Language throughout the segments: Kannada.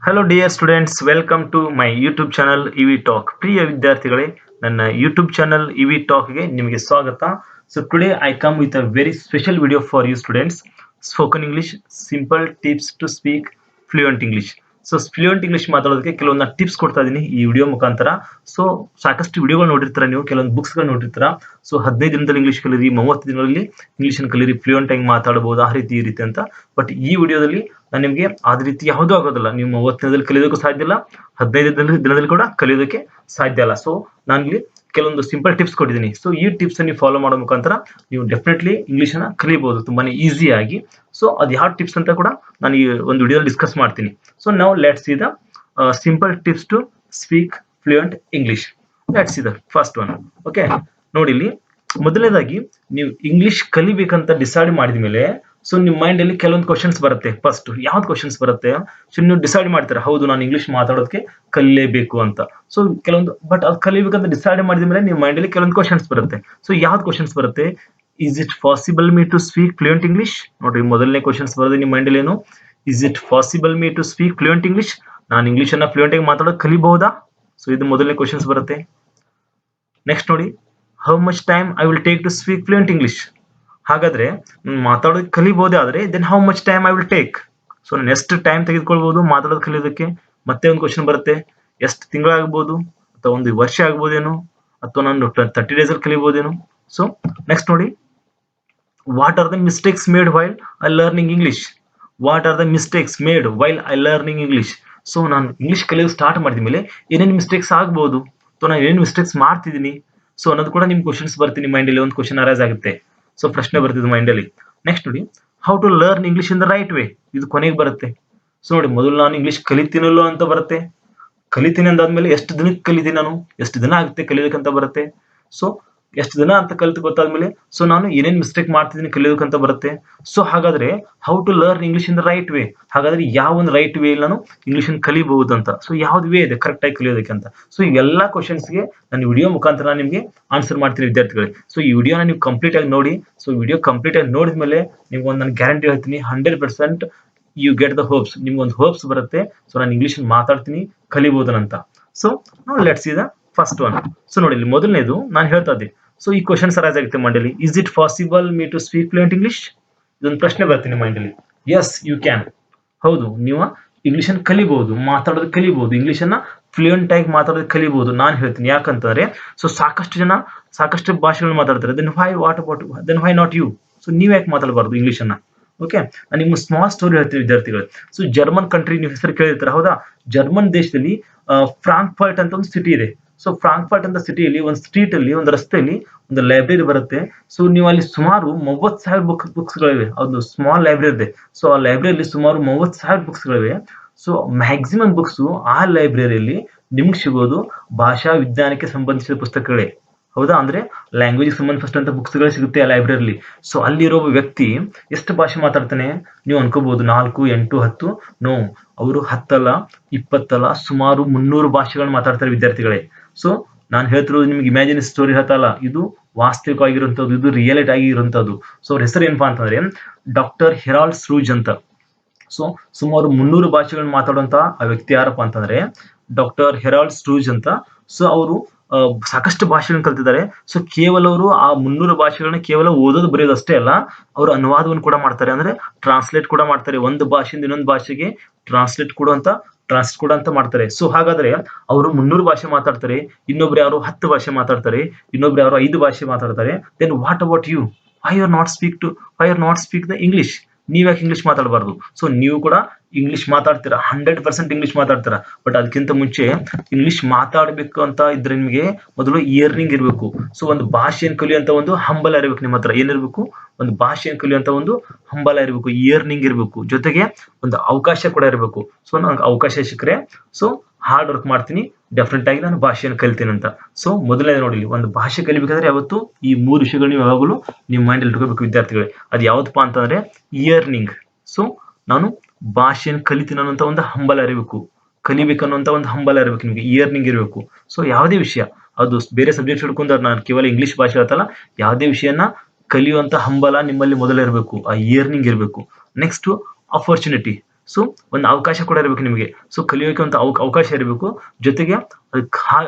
Hello dear students, welcome to my YouTube channel EV talk. ಪ್ರಿಯ ವಿದ್ಯಾರ್ಥಿಗಳೇ, ನನ್ನ ಯೂಟ್ಯೂಬ್ ಚಾನಲ್ ಇವಿ ಟಾಕ್ಗೆ ನಿಮಗೆ ಸ್ವಾಗತ. So today I come with a very special video for you students. Spoken English simple tips to speak fluent English. So fluent English ಮಾತಾಡೋದಕ್ಕೆ ಕೆಲವೊಂದು ಟಿಪ್ಸ್ ಕೊಡ್ತಾ ಇದ್ದೀನಿ ಈ ವಿಡಿಯೋ ಮುಖಾಂತರ. ಸೊ ಸಾಕಷ್ಟು ವಿಡಿಯೋಗಳು ನೋಡಿರ್ತೀರ, ನೀವು ಕೆಲವೊಂದು ಬುಕ್ಸ್ಗಳು ನೋಡಿರ್ತೀರ. ಸೊ 15 ದಿನದಲ್ಲಿ ಇಂಗ್ಲಿಷ್ ಕಲೀರಿ, 30 ದಿನಗಳಲ್ಲಿ ಇಂಗ್ಲಿಷನ್ನು ಕಲೀರಿ, ಫ್ಲೂಯೆಂಟ್ ಆಗಿ ಮಾತಾಡಬಹುದು, ಆ ರೀತಿ ಈ ರೀತಿ ಅಂತ. ಬಟ್ ಈ ವಿಡಿಯೋದಲ್ಲಿ ನಾನು ನಿಮಗೆ ಅದ ರೀತಿ ಯಾವುದೂ ಆಗೋದಿಲ್ಲ. ನೀವು 30 ದಿನದಲ್ಲಿ ಕಲಿಯೋದಕ್ಕೂ ಸಾಧ್ಯ ಇಲ್ಲ, 15 ದಿನದಲ್ಲಿ ಕೂಡ ಕಲಿಯೋದಕ್ಕೆ ಸಾಧ್ಯ ಇಲ್ಲ. ಸೊ ನಾನು ಇಲ್ಲಿ ಕೆಲವೊಂದು ಸಿಂಪಲ್ ಟಿಪ್ಸ್ ಕೊಟ್ಟಿದ್ದೀನಿ. ಸೊ ಈ ಟಿಪ್ಸ್ ನೀವು ಫಾಲೋ ಮಾಡೋ ಮುಖಾಂತರ ನೀವು ಡೆಫಿನೆಟ್ಲಿ ಇಂಗ್ಲಿಷ್ ಅನ್ನ ಕಲಿಬಹುದು ತುಂಬಾನೇ ಈಸಿಯಾಗಿ. ಸೊ ಅದು ಯಾವ ಟಿಪ್ಸ್ ಅಂತ ಕೂಡ ನಾನು ಈ ಒಂದು ವಿಡಿಯೋದಲ್ಲಿ ಡಿಸ್ಕಸ್ ಮಾಡ್ತೀನಿ. ಸೊ ನಾವು let's see the simple tips to speak fluent English. Let's see the first one. Okay, ನೋಡಿ ಇಲ್ಲಿ ಮೊದಲನೇದಾಗಿ ನೀವು ಇಂಗ್ಲಿಷ್ ಕಲಿಬೇಕಂತ ಡಿಸೈಡ್ ಮಾಡಿದ ಮೇಲೆ ಸೊ ನಿಮ್ಮ ಮೈಂಡ್ ಅಲ್ಲಿ ಕೆಲವೊಂದು ಕ್ವಶನ್ಸ್ ಬರುತ್ತೆ. ಫಸ್ಟ್ ಯಾವ್ದು ಕ್ವಶನ್ಸ್ ಬರುತ್ತೆ? ಸೊ ನೀವು ಡಿಸೈಡ್ ಮಾಡ್ತೀರಾ, ಹೌದು ನಾನು ಇಂಗ್ಲಿಷ್ ಮಾತಾಡೋದಕ್ಕೆ ಕಲಿಲೇಬೇಕು ಅಂತ. ಸೊ ಕೆಲವೊಂದು ಬಟ್ ಅದು ಕಲಿಬೇಕಂತ ಡಿಸೈಡ್ ಮಾಡಿದ ಮೇಲೆ ನಿಮ್ಮ ಮೈಂಡ್ ಅಲ್ಲಿ ಕೆಲವೊಂದು ಕ್ವಶನ್ಸ್ ಬರುತ್ತೆ. ಸೊ ಯಾವ್ದು ಕ್ವಶನ್ಸ್ ಬರುತ್ತೆ? Is it possible me to speak fluent English? ನೋಡ್ರಿ, ಮೊದಲನೇ ಕ್ವಶನ್ಸ್ ಬರೋದು ನಿಮ್ಮ ಮೈಂಡ್ ಅಲ್ಲಿ ಏನು? Is it possible me to speak fluent English? ನಾನು ಇಂಗ್ಲಿಷ್ ಅನ್ನ ಫ್ಲೂಯೆಂಟ್ ಆಗಿ ಮಾತಾಡೋದು ಕಲಿಬಹುದಾ? ಸೊ ಇದು ಮೊದಲನೇ ಕ್ವಶನ್ಸ್ ಬರುತ್ತೆ. ನೆಕ್ಸ್ಟ್ ನೋಡಿ, how much time I will take to speak fluent English? ಹಾಗಾದ್ರೆ ಮಾತಾಡೋದು ಕಲಿಬಹುದೇ ಆದ್ರೆ then how much time I will take? So ನಾನು ಎಷ್ಟು ಟೈಮ್ ತೆಗೆದುಕೊಳ್ಬಹುದು ಮಾತಾಡೋದು ಕಲಿಯೋದಕ್ಕೆ? ಮತ್ತೆ ಒಂದು ಕ್ವಶನ್ ಬರುತ್ತೆ, ಎಷ್ಟು ತಿಂಗಳಾಗಬಹುದು ಅಥವಾ ಒಂದು ವರ್ಷ ಆಗ್ಬೋದೇನೋ, ಅಥವಾ ನಾನು 30 days ಅಲ್ಲಿ ಕಲಿಬಹುದೇನೋ? ಸೊ ನೆಕ್ಸ್ಟ್ ನೋಡಿ, what are the mistakes made while I learning English? What are the mistakes made while I learning English? So ನಾನು ಇಂಗ್ಲಿಷ್ ಕಲಿಯೋದು ಸ್ಟಾರ್ಟ್ ಮಾಡಿದ ಮೇಲೆ ಏನೇನು ಮಿಸ್ಟೇಕ್ಸ್ ಆಗ್ಬಹುದು ಅಥವಾ ನಾನು ಏನೇನು ಮಿಸ್ಟೇಕ್ಸ್ ಮಾಡ್ತಿದ್ದೀನಿ ಸೊ ಅನ್ನೋದು ಕೂಡ ನಿಮ್ ಕ್ವಶನ್ಸ್ ಬರ್ತೀನಿ ಮೈಂಡ್ ಅಲ್ಲಿ ಒಂದು ಕ್ವಶನ್ ಅರೈಸ್ ಆಗುತ್ತೆ. ಸೊ ಪ್ರಶ್ನೆ ಬರ್ತಿದ್ದು ಮೈಂಡ್ ಅಲ್ಲಿ. ನೆಕ್ಸ್ಟ್ ನೋಡಿ, how to learn English in the right way? ಇದು ಕೊನೆಗೆ ಬರುತ್ತೆ. ಸೊ ನೋಡಿ, ಮೊದಲು ನಾನು ಇಂಗ್ಲಿಷ್ ಕಲಿತೀನಲ್ಲೋ ಅಂತ ಬರುತ್ತೆ. ಕಲಿತೀನಿ ಅಂದಾದ್ಮೇಲೆ ಎಷ್ಟು ದಿನಕ್ಕೆ ಕಲಿತೀನಿ, ನಾನು ಎಷ್ಟು ದಿನ ಆಗುತ್ತೆ ಕಲಿಯೋದಕ್ಕಂತ ಬರುತ್ತೆ. ಸೊ ಎಷ್ಟು ದಿನ ಅಂತ ಕಲಿತು ಗೊತ್ತಾದ್ಮೇಲೆ ಸೊ ನಾನು ಏನೇನ್ ಮಿಸ್ಟೇಕ್ ಮಾಡ್ತಿದ್ದೀನಿ ಕಲಿಯೋದಕ್ಕಂತ ಬರುತ್ತೆ. ಸೊ ಹಾಗಾದ್ರೆ how to learn English in the right way? ಹಾಗಾದ್ರೆ ಯಾವ ಒಂದು ರೈಟ್ ವೇ ನಾನು ಇಂಗ್ಲಿಷ್ ಕಲಿಬಹುದು ಅಂತ, ಸೊ ಯಾವ್ದು ವೇ ಇದೆ ಕರೆಕ್ಟ್ ಆಗಿ ಕಲಿಯೋದಕ್ಕೆ ಅಂತ. ಸೊ ಈ ಎಲ್ಲಾ ಕ್ವಶನ್ಸ್ಗೆ ನಾನು ವಿಡಿಯೋ ಮುಖಾಂತರ ನಿಮ್ಗೆ ಆನ್ಸರ್ ಮಾಡ್ತೀನಿ ವಿದ್ಯಾರ್ಥಿಗಳೇ. ಸೊ ಈ ವಿಡಿಯೋನ ನೀವು ಕಂಪ್ಲೀಟ್ ಆಗಿ ನೋಡಿ. ಸೊ ವಿಡಿಯೋ ಕಂಪ್ಲೀಟ್ ಆಗಿ ನೋಡಿದ್ಮೇಲೆ ನಿಮ್ಗೆ ಒಂದು ನಾನು ಗ್ಯಾರಂಟಿ ಹೇಳ್ತೀನಿ, 100% ಯು ಗೆಟ್ ದ ಹೋಪ್ಸ್, ನಿಮ್ಗೆ ಒಂದು ಹೋಪ್ಸ್ ಬರುತ್ತೆ. ಸೊ ನಾನು ಇಂಗ್ಲಿಷ್ ಮಾತಾಡ್ತೀನಿ ಕಲಿಬಹುದನಂತ. So let's see the first one. So ನೋಡಿ, ಇಲ್ಲಿ ಮೊದಲನೇದು ನಾನು ಹೇಳ್ತಾ ಇದ್ದೆ. ಸೊ ಈ ಕ್ವಶನ್ಸ್ ಅರೈಸ್ ಆಗುತ್ತೆ ಮೈಂಡಲ್ಲಿ, is it possible me to speak fluent English? ಇದೊಂದು ಪ್ರಶ್ನೆ ಬರ್ತೀನಿ ಮೈಂಡಲ್ಲಿ. Yes you can. ಹೌದು, ನೀವು ಇಂಗ್ಲಿಷ್ ಅನ್ನು ಕಲಿಬಹುದು, ಮಾತಾಡೋದು ಕಲಿಬಹುದು, ಇಂಗ್ಲಿಷ್ ಅನ್ನ ಫ್ಲೂಯೆಂಟ್ ಆಗಿ ಮಾತಾಡೋದು ಕಲಿಬಹುದು. ನಾನು ಹೇಳ್ತೀನಿ ಯಾಕಂತಂದ್ರೆ ಸೊ ಸಾಕಷ್ಟು ಜನ ಸಾಕಷ್ಟು ಭಾಷೆಗಳನ್ನ ಮಾತಾಡ್ತಾರೆ. Then why not you? So ನೀವ್ ಯಾಕೆ ಮಾತಾಡಬಾರ್ದು ಇಂಗ್ಲಿಷ್ ಅನ್ನ? ಓಕೆ, ನಾನು ನಿಮ್ಗೆ ಸ್ಮಾಲ್ ಸ್ಟೋರಿ ಹೇಳ್ತೀನಿ ವಿದ್ಯಾರ್ಥಿಗಳು. ಸೊ ಜರ್ಮನ್ ಕಂಟ್ರಿ ನೀವು ಹೆಸರು ಕೇಳಿರ್ತಾರೆ, ಹೌದಾ? ಜರ್ಮನ್ ದೇಶದಲ್ಲಿ ಫ್ರಾಂಕ್ಫರ್ಟ್ ಅಂತ ಒಂದು ಸಿಟಿ ಇದೆ. ಸೊ ಫ್ರಾಂಕ್ಫರ್ಟ್ ಅಂತ ಸಿಟಿಯಲ್ಲಿ ಒಂದು ಸ್ಟ್ರೀಟ್ ಅಲ್ಲಿ, ಒಂದು ರಸ್ತೆಯಲ್ಲಿ ಒಂದು ಲೈಬ್ರರಿ ಬರುತ್ತೆ. ಸೊ ನೀವು ಅಲ್ಲಿ ಸುಮಾರು 30,000 ಬುಕ್ಸ್ಗಳಿವೆ. ಅದು ಸ್ಮಾಲ್ ಲೈಬ್ರರಿ ಇದೆ. ಸೊ ಆ ಲೈಬ್ರರಿಯಲ್ಲಿ ಸುಮಾರು 30,000 ಬುಕ್ಸ್ಗಳಿವೆ. ಸೊ ಮ್ಯಾಕ್ಸಿಮಮ್ ಬುಕ್ಸ್ ಆ ಲೈಬ್ರರಿಯಲ್ಲಿ ನಿಮ್ಗೆ ಸಿಗೋದು ಭಾಷಾ ವಿಜ್ಞಾನಕ್ಕೆ ಸಂಬಂಧಿಸಿದ ಪುಸ್ತಕಗಳೇ, ಹೌದಾ? ಅಂದ್ರೆ ಲ್ಯಾಂಗ್ವೇಜ್ ಸಂಬಂಧಪಟ್ಟಂತ ಬುಕ್ಸ್ಗಳು ಸಿಗುತ್ತೆ ಆ ಲೈಬ್ರರಿಲಿ. ಸೊ ಅಲ್ಲಿರೋ ವ್ಯಕ್ತಿ ಎಷ್ಟು ಭಾಷೆ ಮಾತಾಡ್ತಾನೆ ನೀವು ಅನ್ಕೋಬಹುದು, 4, 8, 10? ನೋ, ಅವರು 10 ಅಲ್ಲ, 20 ಅಲ್ಲ, ಸುಮಾರು 300 ಭಾಷೆಗಳನ್ನ ಮಾತಾಡ್ತಾರೆ ವಿದ್ಯಾರ್ಥಿಗಳೇ. ಸೊ ನಾನು ಹೇಳ್ತಿರೋದು ನಿಮ್ಗೆ ಇಮ್ಯಾಜಿನ್ ಸ್ಟೋರಿ ಹೇಳ್ತಲ್ಲ, ಇದು ವಾಸ್ತವಿಕವಾಗಿರುವಂತದ್ದು, ಇದು ರಿಯಾಲಿಟಿ ಆಗಿ ಇರುವಂತದ್ದು. ಸೊ ಅವ್ರ ಹೆಸರು ಏನಪ್ಪಾ ಅಂತಂದ್ರೆ ಡಾಕ್ಟರ್ ಹೆರಾಲ್ಡ್ ಸ್ಲೂಜ್ ಅಂತ. ಸೊ ಸುಮಾರು 300 ಭಾಷೆಗಳನ್ನ ಮಾತಾಡುವಂತ ಆ ವ್ಯಕ್ತಿ ಯಾರಪ್ಪ ಅಂತಂದ್ರೆ ಡಾಕ್ಟರ್ ಹೆರಾಲ್ಡ್ ಸ್ಲೂಜ್ ಅಂತ. ಸೊ ಅವರು ಸಾಕಷ್ಟು ಭಾಷೆಗಳನ್ನ ಕಲ್ತಿದ್ದಾರೆ. ಸೊ ಕೇವಲ ಅವರು ಆ 300 ಭಾಷೆಗಳನ್ನ ಕೇವಲ ಓದೋದು ಬರೆಯೋದು ಅಷ್ಟೇ ಅಲ್ಲ, ಅವರು ಅನುವಾದವನ್ನು ಕೂಡ ಮಾಡ್ತಾರೆ. ಅಂದ್ರೆ ಟ್ರಾನ್ಸ್ಲೇಟ್ ಕೂಡ ಮಾಡ್ತಾರೆ. ಒಂದು ಭಾಷೆಯಿಂದ ಇನ್ನೊಂದು ಭಾಷೆಗೆ ಟ್ರಾನ್ಸ್ಲೇಟ್ ಕೂಡ ಅಂತ ಮಾಡ್ತಾರೆ. ಸೊ ಹಾಗಾದ್ರೆ ಅವರು 300 ಭಾಷೆ ಮಾತಾಡ್ತಾರೆ, ಇನ್ನೊಬ್ರು ಯಾರು 10 ಭಾಷೆ ಮಾತಾಡ್ತಾರೆ, ಇನ್ನೊಬ್ರು ಯಾರು 5 ಭಾಷೆ ಮಾತಾಡ್ತಾರೆ. Then what about you? Why are not speak the English? ನೀವ್ ಯಾಕೆ ಇಂಗ್ಲಿಷ್ ಮಾತಾಡಬಾರ್ದು? ಸೊ ನೀವು ಕೂಡ ಇಂಗ್ಲಿಷ್ ಮಾತಾಡ್ತೀರಾ, 100% ಇಂಗ್ಲಿಷ್ ಮಾತಾಡ್ತೀರಾ. ಬಟ್ ಅದಕ್ಕಿಂತ ಮುಂಚೆ ಇಂಗ್ಲಿಷ್ ಮಾತಾಡ್ಬೇಕು ಅಂತ ಇದ್ರೆ ನಿಮಗೆ ಮೊದಲು ಇಯರ್ನಿಂಗ್ ಇರಬೇಕು. ಸೊ ಒಂದು ಭಾಷೆಯನ್ನು ಕಲಿಯುವಂತ ಒಂದು ಹಂಬಲ ಇರಬೇಕು ನಿಮ್ಮ ಹತ್ರ. ಏನಿರ್ಬೇಕು? ಒಂದು ಭಾಷೆಯನ್ನು ಕಲಿಯುವಂತ ಒಂದು ಹಂಬಲ ಇರಬೇಕು, ಇಯರ್ನಿಂಗ್ ಇರಬೇಕು, ಜೊತೆಗೆ ಒಂದು ಅವಕಾಶ ಕೂಡ ಇರಬೇಕು. ಸೊ ನಂಗೆ ಅವಕಾಶ ಸಿಕ್ಕರೆ ಸೊ ಹಾರ್ಡ್ ವರ್ಕ್ ಮಾಡ್ತೀನಿ, ಡೆಫಿನೆಟ್ ಆಗಿ ನಾನು ಭಾಷೆಯನ್ನು ಕಲಿತೀನಿ ಅಂತ. ಸೊ ಮೊದಲನೇ ನೋಡಿ, ಒಂದು ಭಾಷೆ ಕಲಿಬೇಕಾದ್ರೆ ಯಾವತ್ತು ಈ 3 ವಿಷಯಗಳು ನೀವು ಯಾವಾಗಲೂ ನಿಮ್ಮ ಮೈಂಡ್ ಅಲ್ಲಿ ಇಟ್ಕೋಬೇಕು ವಿದ್ಯಾರ್ಥಿಗಳೇ. ಅದು ಯಾವ್ದಪ್ಪ ಅಂತಂದ್ರೆ ಇಯರ್ನಿಂಗ್. ಸೊ ನಾನು ಭಾಷೆಯನ್ನು ಕಲಿತೀನಿ ಅನ್ನೋಂತ ಒಂದು ಹಂಬಲ ಇರಬೇಕು, ಕಲಿಬೇಕನ್ನುವಂತ ಒಂದು ಹಂಬಲ ಇರಬೇಕು ನಿಮಗೆ, ಇಯರ್ನಿಂಗ್ ಇರಬೇಕು. ಸೊ ಯಾವುದೇ ವಿಷಯ, ಅದು ಬೇರೆ ಸಬ್ಜೆಕ್ಟ್ ಹಿಡ್ಕೊಂಡು ನಾನು ಕೇವಲ ಇಂಗ್ಲಿಷ್ ಭಾಷೆ ಹೇಳ್ತಲ್ಲ, ಯಾವುದೇ ವಿಷಯನ ಕಲಿಯುವಂತ ಹಂಬಲ ನಿಮ್ಮಲ್ಲಿ ಮೊದಲೇ ಇರಬೇಕು, ಆ ಇಯರ್ನಿಂಗ್ ಇರಬೇಕು. Next opportunity. ಸೊ ಒಂದು ಅವಕಾಶ ಕೂಡ ಇರಬೇಕು ನಿಮಗೆ. ಸೊ ಕಲಿಯೋಕೆ ಒಂದು ಅವಕಾಶ ಇರಬೇಕು. ಜೊತೆಗೆ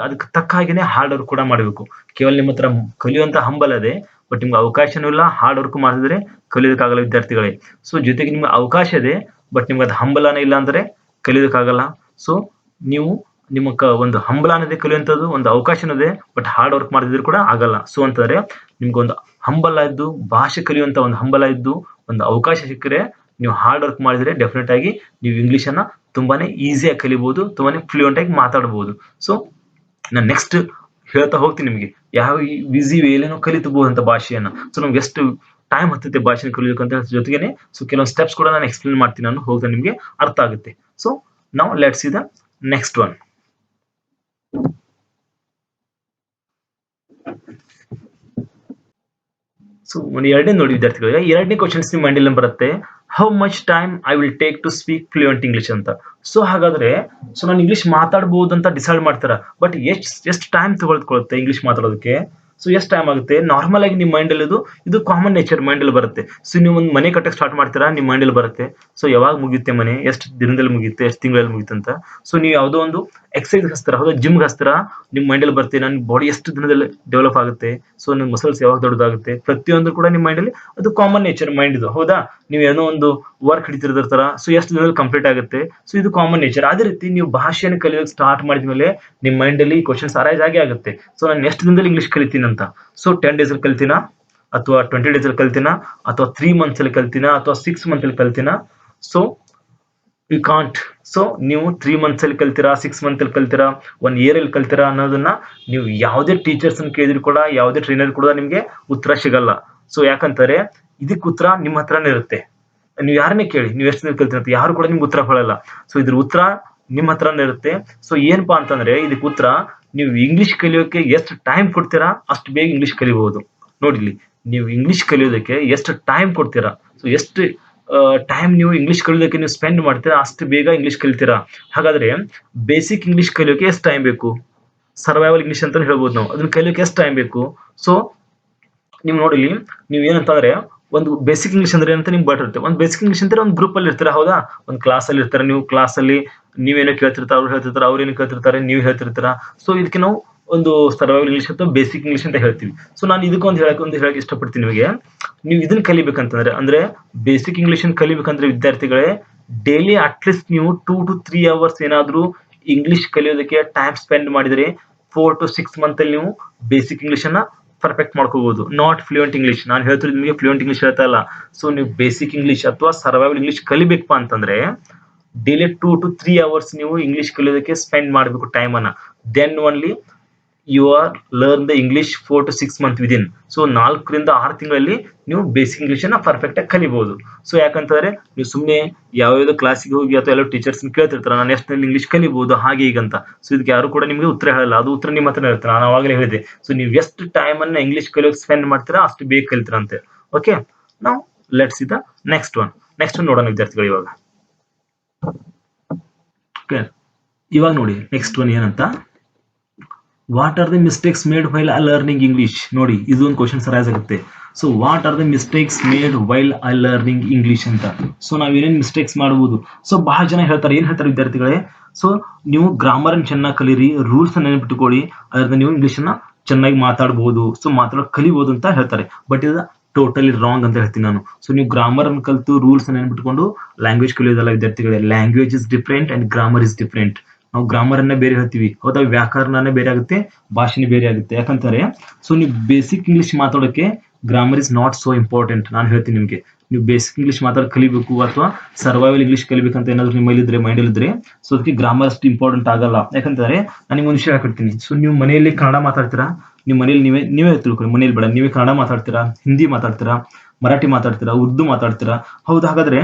ಅದಕ್ಕೆ ತಕ್ಕ ಹಾಗೇನೆ ಹಾರ್ಡ್ ವರ್ಕ್ ಕೂಡ ಮಾಡಬೇಕು. ಕೇವಲ ನಿಮ್ಮ ಹತ್ರ ಕಲಿಯುವಂತ ಹಂಬಲ ಇದೆ, ಬಟ್ ನಿಮ್ಗೆ ಅವಕಾಶನೂ ಇಲ್ಲ, ಹಾರ್ಡ್ ವರ್ಕ್ ಮಾಡಿದ್ರೆ ಕಲಿಯೋದಕ್ಕಾಗಲ್ಲ ವಿದ್ಯಾರ್ಥಿಗಳೇ. ಸೊ ಜೊತೆಗೆ ನಿಮ್ಗೆ ಅವಕಾಶ ಇದೆ, ಬಟ್ ನಿಮ್ಗೆ ಅದು ಹಂಬಲನೇ ಇಲ್ಲ ಅಂದ್ರೆ ಕಲಿಯೋದಕ್ಕಾಗಲ್ಲ. ಸೊ ನೀವು ನಿಮ್ಮ ಒಂದು ಹಂಬಲ ಅನ್ನೋದೇ ಕಲಿಯುವಂಥದ್ದು, ಒಂದು ಅವಕಾಶನೂ ಇದೆ, ಬಟ್ ಹಾರ್ಡ್ ವರ್ಕ್ ಮಾಡಿದ್ರೆ ಕೂಡ ಆಗಲ್ಲ. ಸೊ ಅಂತಂದ್ರೆ ನಿಮ್ಗೊಂದು ಹಂಬಲ ಇದ್ದು, ಭಾಷೆ ಕಲಿಯುವಂತ ಒಂದು ಹಂಬಲ ಇದ್ದು, ಒಂದು ಅವಕಾಶ ಸಿಕ್ಕರೆ ನೀವು ಹಾರ್ಡ್ ವರ್ಕ್ ಮಾಡಿದ್ರೆ ಡೆಫಿನೆಟ್ ಆಗಿ ನೀವು ಇಂಗ್ಲಿಷ್ ಅನ್ನ ತುಂಬಾನೇ ಈಸಿಯಾಗಿ ಕಲಿಬಹುದು, ತುಂಬಾನೇ ಫ್ಲೂಯೆಂಟ್ ಆಗಿ ಮಾತಾಡಬಹುದು. ಸೊ ನಾನು ನೆಕ್ಸ್ಟ್ ಹೇಳ್ತಾ ಹೋಗ್ತೀನಿ ನಿಮಗೆ ಯಾವ ಈಸಿ ವೇಲೇನೋ ಕಲಿತಬಹುದು ಅಂತ ಭಾಷೆಯನ್ನ. ಸೊ ನಮ್ಗೆ ಎಷ್ಟು ಟೈಮ್ ಹತ್ತುತ್ತೆ ಭಾಷೆನ ಕಲಿಯೋಕಂತ ಜೊತೆಗೇನೆ ಸೊ ಕೆಲವೊಂದು ಸ್ಟೆಪ್ಸ್ ಕೂಡ ನಾನು ಎಕ್ಸ್ಪ್ಲೇನ್ ಮಾಡ್ತೀನಿ, ನಾನು ಹೋಗ್ತಾ ನಿಮ್ಗೆ ಅರ್ಥ ಆಗುತ್ತೆ. ಸೊ ನಾವು let's see the next one. So ಎರಡನೇ ನೋಡಿ ವಿದ್ಯಾರ್ಥಿಗಳಿಗೆ, ಎರಡನೇ ಕ್ವಶನ್ಸ್ ನಿಮ್ಮ ಮೈಂಡಲ್ಲಿ ಬರುತ್ತೆ, how much time I will take to speak fluent English ಅಂತ. ಸೊ ಹಾಗಾದ್ರೆ ಸೊ ನಾನು ಇಂಗ್ಲಿಷ್ ಮಾತಾಡ್ಬೋದು ಅಂತ ಡಿಸೈಡ್ ಮಾಡ್ತಾರ, ಬಟ್ ಎಷ್ಟು ಟೈಮ್ ತಗೊಳ್ಕೊಳ್ಳುತ್ತೆ ಇಂಗ್ಲಿಷ್ ಮಾತಾಡೋದಕ್ಕೆ? ಸೊ ಎಷ್ಟು ಟೈಮ್ ಆಗುತ್ತೆ? ನಾರ್ಮಲ್ ಆಗಿ ನಿಮ್ಮ ಮೈಂಡಲ್ಲಿ ಇದು ಕಾಮನ್ ನೇಚರ್ ಮೈಂಡಲ್ಲಿ ಬರುತ್ತೆ. ಸೊ ನೀವು ಒಂದು ಮನೆ ಕಟ್ಟಕ್ಕೆ ಸ್ಟಾರ್ಟ್ ಮಾಡ್ತೀರಾ, ನಿಮ್ಮ ಮೈಂಡಲ್ಲಿ ಬರುತ್ತೆ ಸೊ ಯಾವಾಗ ಮುಗಿಯುತ್ತೆ ಮನೆ, ಎಷ್ಟು ದಿನದಲ್ಲಿ ಮುಗಿಯುತ್ತೆ, ಎಷ್ಟು ತಿಂಗಳಲ್ಲಿ ಮುಗಿಯುತ್ತೆ ಅಂತ. ಸೊ ನೀವು ಯಾವುದೋ ಒಂದು ಎಕ್ಸರ್ಸೈಸ್ ಹಚ್ತೀರಾ, ಹೌದಾ, ಜಿಮ್ಗೆ ಹಚ್ತೀರಾ, ನಿಮ್ಮ ಮೈಂಡಲ್ಲಿ ಬರುತ್ತೆ ನನ್ನ ಬಾಡಿ ಎಷ್ಟು ದಿನದಲ್ಲಿ ಡೆವಲಪ್ ಆಗುತ್ತೆ, ಸೊ ನಿಮ್ಮ ಮಸಲ್ಸ್ ಯಾವಾಗ ದೊಡ್ಡದಾಗುತ್ತೆ, ಪ್ರತಿಯೊಂದು ಕೂಡ ನಿಮ್ಮ ಮೈಂಡಲ್ಲಿ ಅದು ಕಾಮನ್ ನೇಚರ್ ಮೈಂಡ್ ಇದು, ಹೌದಾ. ನೀವು ಏನೋ ಒಂದು ವರ್ಕ್ ಹಿಡಿತಿರ್ತಾರ, ಸೊ ಎಷ್ಟು ದಿನದಲ್ಲಿ ಕಂಪ್ಲೀಟ್ ಆಗುತ್ತೆ, ಸೊ ಇದು ಕಾಮನ್ ನೇಚರ್. ಅದೇ ರೀತಿ ನೀವು ಭಾಷೆಯನ್ನು ಕಲಿಯೋಕೆ ಸ್ಟಾರ್ಟ್ ಮಾಡಿದ್ಮೇಲೆ ನಿಮ್ಮ ಮೈಂಡಲ್ಲಿ ಕ್ವಶನ್ಸ್ ಅರೈಸ್ ಆಗೇ ಆಗುತ್ತೆ. ಸೊ ನಾನು ಎಷ್ಟು ದಿನದಲ್ಲಿ ಇಂಗ್ಲಿಷ್ ಕಲಿತೀನಿ ಅಂತ. ಸೊ 10 days ಅಲ್ಲಿ ಕಲ್ತೀನಾ, ಅಥವಾ 20 days ಅಲ್ಲಿ ಕಲ್ತೀನಾ, ಅಥವಾ 3 months ಅಲ್ಲಿ ಕಲ್ತೀನಾ, ಅಥವಾ 6 months ಅಲ್ಲಿ ಕಲ್ತೀನಾ? So you can't. ಸೊ ನೀವು 3 months ಅಲ್ಲಿ ಕಲ್ತೀರಾ, 6 months ಅಲ್ಲಿ ಕಲ್ತೀರಾ, 1 year ಅಲ್ಲಿ ಕಲ್ತೀರಾ ಅನ್ನೋದನ್ನ ನೀವು ಯಾವುದೇ ಟೀಚರ್ಸ್ ಅನ್ನು ಕೇಳಿದ್ರು ಕೂಡ, ಯಾವುದೇ ಟ್ರೈನರ್ ಕೂಡ ನಿಮ್ಗೆ ಉತ್ತರ ಸಿಗಲ್ಲ. ಸೊ ಯಾಕಂತಾರೆ ಇದಕ್ಕೆ ಉತ್ತರ ನಿಮ್ಮ ಹತ್ರನೇ ಇರುತ್ತೆ. ನೀವು ಯಾರನ್ನೇ ಕೇಳಿ ನೀವು ಎಷ್ಟು ದಿನ ಕಲ್ತೀರ ಅಂತ, ಯಾರು ಕೂಡ ನಿಮ್ಗೆ ಉತ್ತರ ಕೊಡಲ್ಲ. ಸೊ ಇದ್ರ ಉತ್ತರ ನಿಮ್ಮ ಹತ್ರನೇ ಇರುತ್ತೆ. ಸೊ ಏನಪ್ಪಾ ಅಂತಂದ್ರೆ ಇದಕ್ಕೆ ಉತ್ತರ, ನೀವು ಇಂಗ್ಲಿಷ್ ಕಲಿಯೋಕೆ ಎಷ್ಟು ಟೈಮ್ ಕೊಡ್ತೀರಾ ಅಷ್ಟು ಬೇಗ ಇಂಗ್ಲಿಷ್ ಕಲಿಬಹುದು. ನೋಡಿಲಿ, ನೀವು ಇಂಗ್ಲಿಷ್ ಕಲಿಯೋದಕ್ಕೆ ಎಷ್ಟು ಟೈಮ್ ಕೊಡ್ತೀರಾ, ಸೊ ಎಷ್ಟು ಟೈಮ್ ನೀವು ಇಂಗ್ಲಿಷ್ ಕಲಿಯೋದಕ್ಕೆ ನೀವು ಸ್ಪೆಂಡ್ ಮಾಡ್ತೀರಾ ಅಷ್ಟು ಬೇಗ ಇಂಗ್ಲಿಷ್ ಕಲಿತೀರಾ. ಹಾಗಾದ್ರೆ ಬೇಸಿಕ್ ಇಂಗ್ಲಿಷ್ ಕಲಿಯೋಕೆ ಎಷ್ಟು ಟೈಮ್ ಬೇಕು? ಸರ್ವೈವಲ್ ಇಂಗ್ಲಿಷ್ ಅಂತ ಹೇಳ್ಬೋದು ನಾವು. ಅದನ್ನ ಕಲಿಯೋಕೆ ಎಷ್ಟು ಟೈಮ್ ಬೇಕು? ಸೊ ನೀವು ನೋಡಿಲಿ, ನೀವು ಏನಂತಂದ್ರೆ ಒಂದು ಬೇಸಿಕ್ ಇಂಗ್ಲಿಷ್ ಅಂದ್ರೆ ಅಂತ ನಿಮ್ಗೆ ಬಟ್ಟಿರುತ್ತೆ. ಒಂದು ಬೇಸಿಕ್ ಇಂಗ್ಲಿಷ್ ಅಂದ್ರೆ ಒಂದು ಗ್ರೂಪ್ ಅಲ್ಲಿ ಇರ್ತಾರೆ, ಹೌದಾ, ಒಂದು ಕ್ಲಾಸ್ ಅಲ್ಲಿ ಇರ್ತಾರೆ. ನೀವು ಕ್ಲಾಸ್ ಅಲ್ಲಿ ನೀವೇನೋ ಕೇಳ್ತಿರ್ತಾರೆ, ಅವ್ರು ಹೇಳ್ತಿರ್ತಾರೆ, ಅವ್ರೇನು ಕೇಳ್ತಿರ್ತಾರೆ, ನೀವು ಹೇಳ್ತಿರ್ತೀರ. ಸೊ ಇದಕ್ಕೆ ನಾವು ಒಂದು ಸರ್ವೈವಲ್ ಇಂಗ್ಲಿಷ್ ಅಥವಾ ಬೇಸಿಕ್ ಇಂಗ್ಲಿಷ್ ಅಂತ ಹೇಳ್ತೀವಿ. ಸೊ ನಾನು ಇದಕ್ಕೊಂದು ಹೇಳಕ್ ಇಷ್ಟಪಡ್ತೀನಿ ನಿಮಗೆ. ನೀವು ಇದನ್ನ ಕಲಿಬೇಕಂತಂದ್ರೆ, ಅಂದ್ರೆ ಬೇಸಿಕ್ ಇಂಗ್ಲಿಷ್ ಕಲಿಬೇಕಂದ್ರೆ ವಿದ್ಯಾರ್ಥಿಗಳೇ ಡೈಲಿ ಅಟ್ಲೀಸ್ಟ್ ನೀವು 2 to 3 hours ಏನಾದ್ರೂ ಇಂಗ್ಲಿಷ್ ಕಲಿಯೋದಕ್ಕೆ ಟೈಮ್ ಸ್ಪೆಂಡ್ ಮಾಡಿದ್ರೆ 4 to 6 months ಅಲ್ಲಿ ನೀವು ಬೇಸಿಕ್ ಇಂಗ್ಲಿಷ್ ಅನ್ನ ಪರ್ಫೆಕ್ಟ್ ಮಾಡ್ಕೋಬಹುದು. Not fluent English. ನಾನು ಹೇಳ್ತಿರೋದು ನಿಮಗೆ ಫ್ಲೂಯೆಂಟ್ ಇಂಗ್ಲಿಷ್ ಹೇಳ್ತಾ ಇಲ್ಲ. ಸೊ ನೀವು ಬೇಸಿಕ್ ಇಂಗ್ಲಿಷ್ ಅಥವಾ ಸರ್ವೈವಲ್ ಇಂಗ್ಲಿಷ್ ಕಲಿಬೇಕಪ್ಪ ಅಂತಂದ್ರೆ ಡೈಲಿ 2 to 3 hours ನೀವು ಇಂಗ್ಲಿಷ್ ಕಲಿಯೋದಕ್ಕೆ ಸ್ಪೆಂಡ್ ಮಾಡಬೇಕು ಟೈಮ್ ಅನ್ನ. Then only you are learn the English 4 to 6 months within. So 4 ರಿಂದ 6 ತಿಂಗಳಲ್ಲಿ ನೀವು ಬೇಸಿಕ್ ಇಂಗ್ಲಿಷ್ ಅನ್ನ ಪರ್ಫೆಕ್ಟ್ ಆಗಿ ಕಲಿಬಹುದು. ಸೊ ಯಾಕಂತಂದ್ರೆ ನೀವು ಸುಮ್ಮನೆ ಯಾವ್ಯಾವ್ದೋ ಕ್ಲಾಸಿಗೆ ಹೋಗಿ ಅಥವಾ ಎಲ್ಲೋ ಟೀಚರ್ಸ್ ಕೇಳ್ತಿರ್ತಾರೆ, ನಾನು ಎಷ್ಟು ಇಂಗ್ಲಿಷ್ ಕಲಿಬಹುದು ಹಾಗೆ ಈಗಂತ. ಸೊ ಇದಕ್ಕೆ ಯಾರು ಕೂಡ ನಿಮಗೆ ಉತ್ತರ ಹೇಳಲ್ಲ, ಅದು ಉತ್ತರ ನಿಮ್ಮ ಹತ್ರ ಇರ್ತಾರೆ. ನಾನು ಅವಾಗಲೇ ಹೇಳಿದೆ, ಸೊ ನೀವು ಎಷ್ಟು ಟೈಮ್ ಅನ್ನ ಇಂಗ್ಲಿಷ್ ಕಲಿಯೋಕೆ ಸ್ಪೆಂಡ್ ಮಾಡ್ತೀರಾ ಅಷ್ಟು ಬೇಗ ಕಲಿತೀರಾ ಅಂತೆ. ಓಕೆ, ನಾವು let's see the next one ನೋಡೋಣ ವಿದ್ಯಾರ್ಥಿಗಳು. ಇವಾಗ ನೋಡಿ ನೆಕ್ಸ್ಟ್ ಒನ್ ಏನಂತ, what are the mistakes made while learning English. ನೋಡಿ ಇದು ಒಂದು ಕ್ವಶನ್ ಅರೈಸ್ ಆಗುತ್ತೆ. So what are the mistakes made while learning English ಅಂತ. ಸೊ ನಾವ್ ಏನೇನ್ ಮಿಸ್ಟೇಕ್ಸ್ ಮಾಡಬಹುದು? ಸೊ ಬಹಳ ಜನ ಹೇಳ್ತಾರೆ, ಏನ್ ಹೇಳ್ತಾರೆ ವಿದ್ಯಾರ್ಥಿಗಳೇ, ಸೊ ನೀವು ಗ್ರಾಮರ್ ಅನ್ನು ಚೆನ್ನಾಗಿ ಕಲೀರಿ, ರೂಲ್ಸ್ ಅನ್ನ ನೆನಪಿಟ್ಟುಕೊಳ್ಳಿ, ಅದರಿಂದ ನೀವು ಇಂಗ್ಲಿಷ್ ಅನ್ನ ಚೆನ್ನಾಗಿ ಮಾತಾಡಬಹುದು, ಸೊ ಮಾತಾಡೋಕೆ ಕಲಿಬಹುದು ಅಂತ ಹೇಳ್ತಾರೆ. ಬಟ್ ಇದು ಟೋಟಲಿ ರಾಂಗ್ ಅಂತ ಹೇಳ್ತೀನಿ ನಾನು. ಸೊ ನೀವು ಗ್ರಾಮರ್ ಅನ್ನು ಕಲಿತು ರೂಲ್ಸ್ ಅನ್ನು ನೆನಪಿಟ್ಕೊಂಡು ಲ್ಯಾಂಗ್ವೇಜ್ ಕಲಿಯೋದಲ್ಲ ವಿದ್ಯಾರ್ಥಿಗಳೇ. Language is different and grammar is different. ನಾವು ಗ್ರಾಮರ್ ಅನ್ನ ಬೇರೆ ಹೇಳ್ತೀವಿ, ಹೌದಾ, ವ್ಯಾಕರಣನೇ ಬೇರೆ ಆಗುತ್ತೆ, ಭಾಷೆನೇ ಬೇರೆ ಆಗುತ್ತೆ. ಯಾಕಂತಾರೆ ಸೊ ನೀವು ಬೇಸಿಕ್ ಇಂಗ್ಲಿಷ್ ಮಾತಾಡೋಕೆ grammar is not so important. ನಾನು ಹೇಳ್ತೀನಿ ನಿಮಗೆ, ನೀವು ಬೇಸಿಕ್ ಇಂಗ್ಲಿಷ್ ಮಾತಾಡೋಕೆ ಕಲಿಬೇಕು ಅಥವಾ ಸರ್ವೈವಲ್ ಇಂಗ್ಲಿಷ್ ಕಲಿಬೇಕಂತ ಏನಾದ್ರು ನಿಮ್ಮಲ್ಲಿ ಇದ್ರೆ, ಮೈಂಡಲ್ಲಿ ಇದ್ರೆ, ಸೊ ಅದಕ್ಕೆ ಗ್ರಾಮರ್ ಅಷ್ಟು ಇಂಪಾರ್ಟೆಂಟ್ ಆಗಲ್ಲ. ಯಾಕಂತಾರೆ ನಾನು ನಿಮ್ಗೆ ಒಂದು ವಿಷಯ ಹೇಳ್ಕೊಡ್ತೀನಿ. ಸೊ ನೀವು ಮನೆಯಲ್ಲಿ ಕನ್ನಡ ಮಾತಾಡ್ತೀರಾ, ನಿಮ್ಮ ಮನೇಲಿ ನೀವೇ ತಿಳ್ಕೊಳ್ಳಿ, ಮನೇಲಿ ಬೇಡ, ನೀವೇ ಕನ್ನಡ ಮಾತಾಡ್ತೀರಾ, ಹಿಂದಿ ಮಾತಾಡ್ತೀರಾ, ಮರಾಠಿ ಮಾತಾಡ್ತೀರಾ, ಉರ್ದು ಮಾತಾಡ್ತೀರಾ, ಹೌದು. ಹಾಗಾದ್ರೆ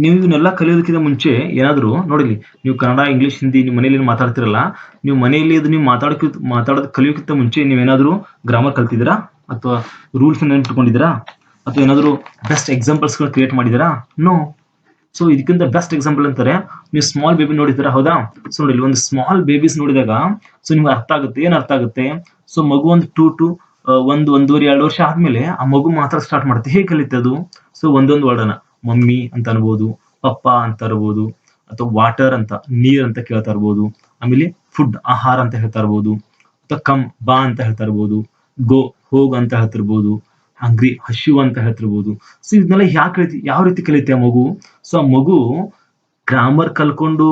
ನೀವು ಇವನ್ನೆಲ್ಲ ಕಲಿಯೋದಕ್ಕಿಂತ ಮುಂಚೆ ಏನಾದ್ರು ನೋಡಿಲಿ, ನೀವು ಕನ್ನಡ, ಇಂಗ್ಲಿಷ್, ಹಿಂದಿ ನಿಮ್ಮ ಮನೇಲಿ ಮಾತಾಡ್ತಿರಲ್ಲ, ನೀವು ಮನೆಯಲ್ಲಿ ಇದು ನೀವು ಮಾತಾಡೋದು ಕಲಿಯೋಕ್ಕಿಂತ ಮುಂಚೆ ನೀವೇನಾದ್ರೂ ಗ್ರಾಮರ್ ಕಲ್ತಿದ್ದೀರಾ, ಅಥವಾ ರೂಲ್ಸ್ ನೆನಪಿಟ್ಕೊಂಡಿದ್ದೀರಾ, ಅಥವಾ ಏನಾದ್ರು ಬೆಸ್ಟ್ ಎಕ್ಸಾಂಪಲ್ಸ್ ಕ್ರಿಯೇಟ್ ಮಾಡಿದ್ದೀರಾ? ನೋ. ಸೊ ಇದಕ್ಕಿಂತ ಬೆಸ್ಟ್ ಎಕ್ಸಾಂಪಲ್ ಅಂತಾರೆ, ನೀವು ಸ್ಮಾಲ್ ಬೇಬಿ ನೋಡಿದ್ದೀರಾ, ಹೌದಾ. ಸೊ ನೋಡಿ, ಒಂದು ಸ್ಮಾಲ್ ಬೇಬೀಸ್ ನೋಡಿದಾಗ ಸೊ ನಿಮ್ಗೆ ಅರ್ಥ ಆಗುತ್ತೆ. ಏನ್ ಅರ್ಥ ಆಗುತ್ತೆ? ಸೊ ಮಗು ಒಂದು 2 to 1.5-2 ವರ್ಷ ಆದ್ಮೇಲೆ ಆ ಮಗು ಮಾತಾಡ ಸ್ಟಾರ್ಟ್ ಮಾಡುತ್ತೆ. ಹೇಗೆ ಕಲಿತೆ ಅದು? ಸೊ ಒಂದೊಂದು ವರ್ಡ್ ಅನ್ನ ಮಮ್ಮಿ ಅಂತ ಅನ್ಬೋದು, ಪಪ್ಪ ಅಂತ ಇರ್ಬೋದು, ಅಥವಾ ವಾಟರ್ ಅಂತ ನೀರ್ ಅಂತ ಕೇಳ್ತಾ ಇರ್ಬೋದು. ಆಮೇಲೆ ಫುಡ್ ಆಹಾರ ಅಂತ ಹೇಳ್ತಾ ಇರ್ಬೋದು, ಅಥವಾ ಕಮ್ ಬಾ ಅಂತ ಹೇಳ್ತಾ ಇರ್ಬೋದು, ಗೋ ಹೋಗ್ ಅಂತ ಹೇಳ್ತಿರ್ಬೋದು, ಹಂಗ್ರಿ ಹಸಿವು ಅಂತ ಹೇಳ್ತಿರ್ಬೋದು. ಸೊ ಇದನ್ನೆಲ್ಲ ಯಾವ ರೀತಿ ಕಲಿತೆ ಆ ಮಗು? ಸೊ ಆ ಮಗು ಗ್ರಾಮರ್ ಕಲ್ಕೊಂಡು,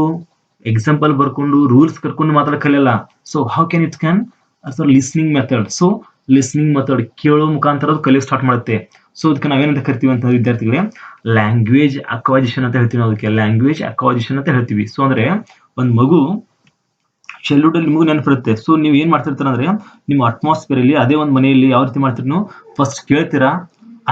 ಎಕ್ಸಾಂಪಲ್ ಬರ್ಕೊಂಡು, ರೂಲ್ಸ್ ಕಲ್ಕೊಂಡು ಮಾತ್ರ ಕಲಿಯಲ್ಲ. So how can it can listening method. So listening method ಕೇಳೋ ಮುಖಾಂತರ ಅದು ಕಲಿಯೋಕೆ ಸ್ಟಾರ್ಟ್ ಮಾಡುತ್ತೆ. ಸೊ ಅದಕ್ಕೆ ನಾವೇನಂತ ಕರಿತೀವಿ ಅಂತ ವಿದ್ಯಾರ್ಥಿಗಳೇ, ಲ್ಯಾಂಗ್ವೇಜ್ ಅಕ್ವೈಸಿಷನ್ ಅಂತ ಹೇಳ್ತೀವಿ. ಅದಕ್ಕೆ ಲ್ಯಾಂಗ್ವೇಜ್ ಅಕ್ವೈಸಿಷನ್ ಅಂತ ಹೇಳ್ತೀವಿ. ಸೊ ಅಂದ್ರೆ ಒಂದ್ ಮಗು ಚೈಲ್ಡ್ಹುಡ್ ಅಲ್ಲಿ ನಿಮಗೂ ನೆನಪಿರುತ್ತೆ. ಸೊ ನೀವು ಏನ್ ಮಾಡ್ತಿರ್ತೀರ ಅಂದ್ರೆ, ನಿಮ್ಮ ಅಟ್ಮಾಸ್ಫಿಯರ್ ಅಲ್ಲಿ ಅದೇ ಒಂದು ಮನೆಯಲ್ಲಿ ಯಾವ ರೀತಿ ಮಾಡ್ತೀರಿ, ನೀವು ಫಸ್ಟ್ ಕೇಳ್ತೀರಾ,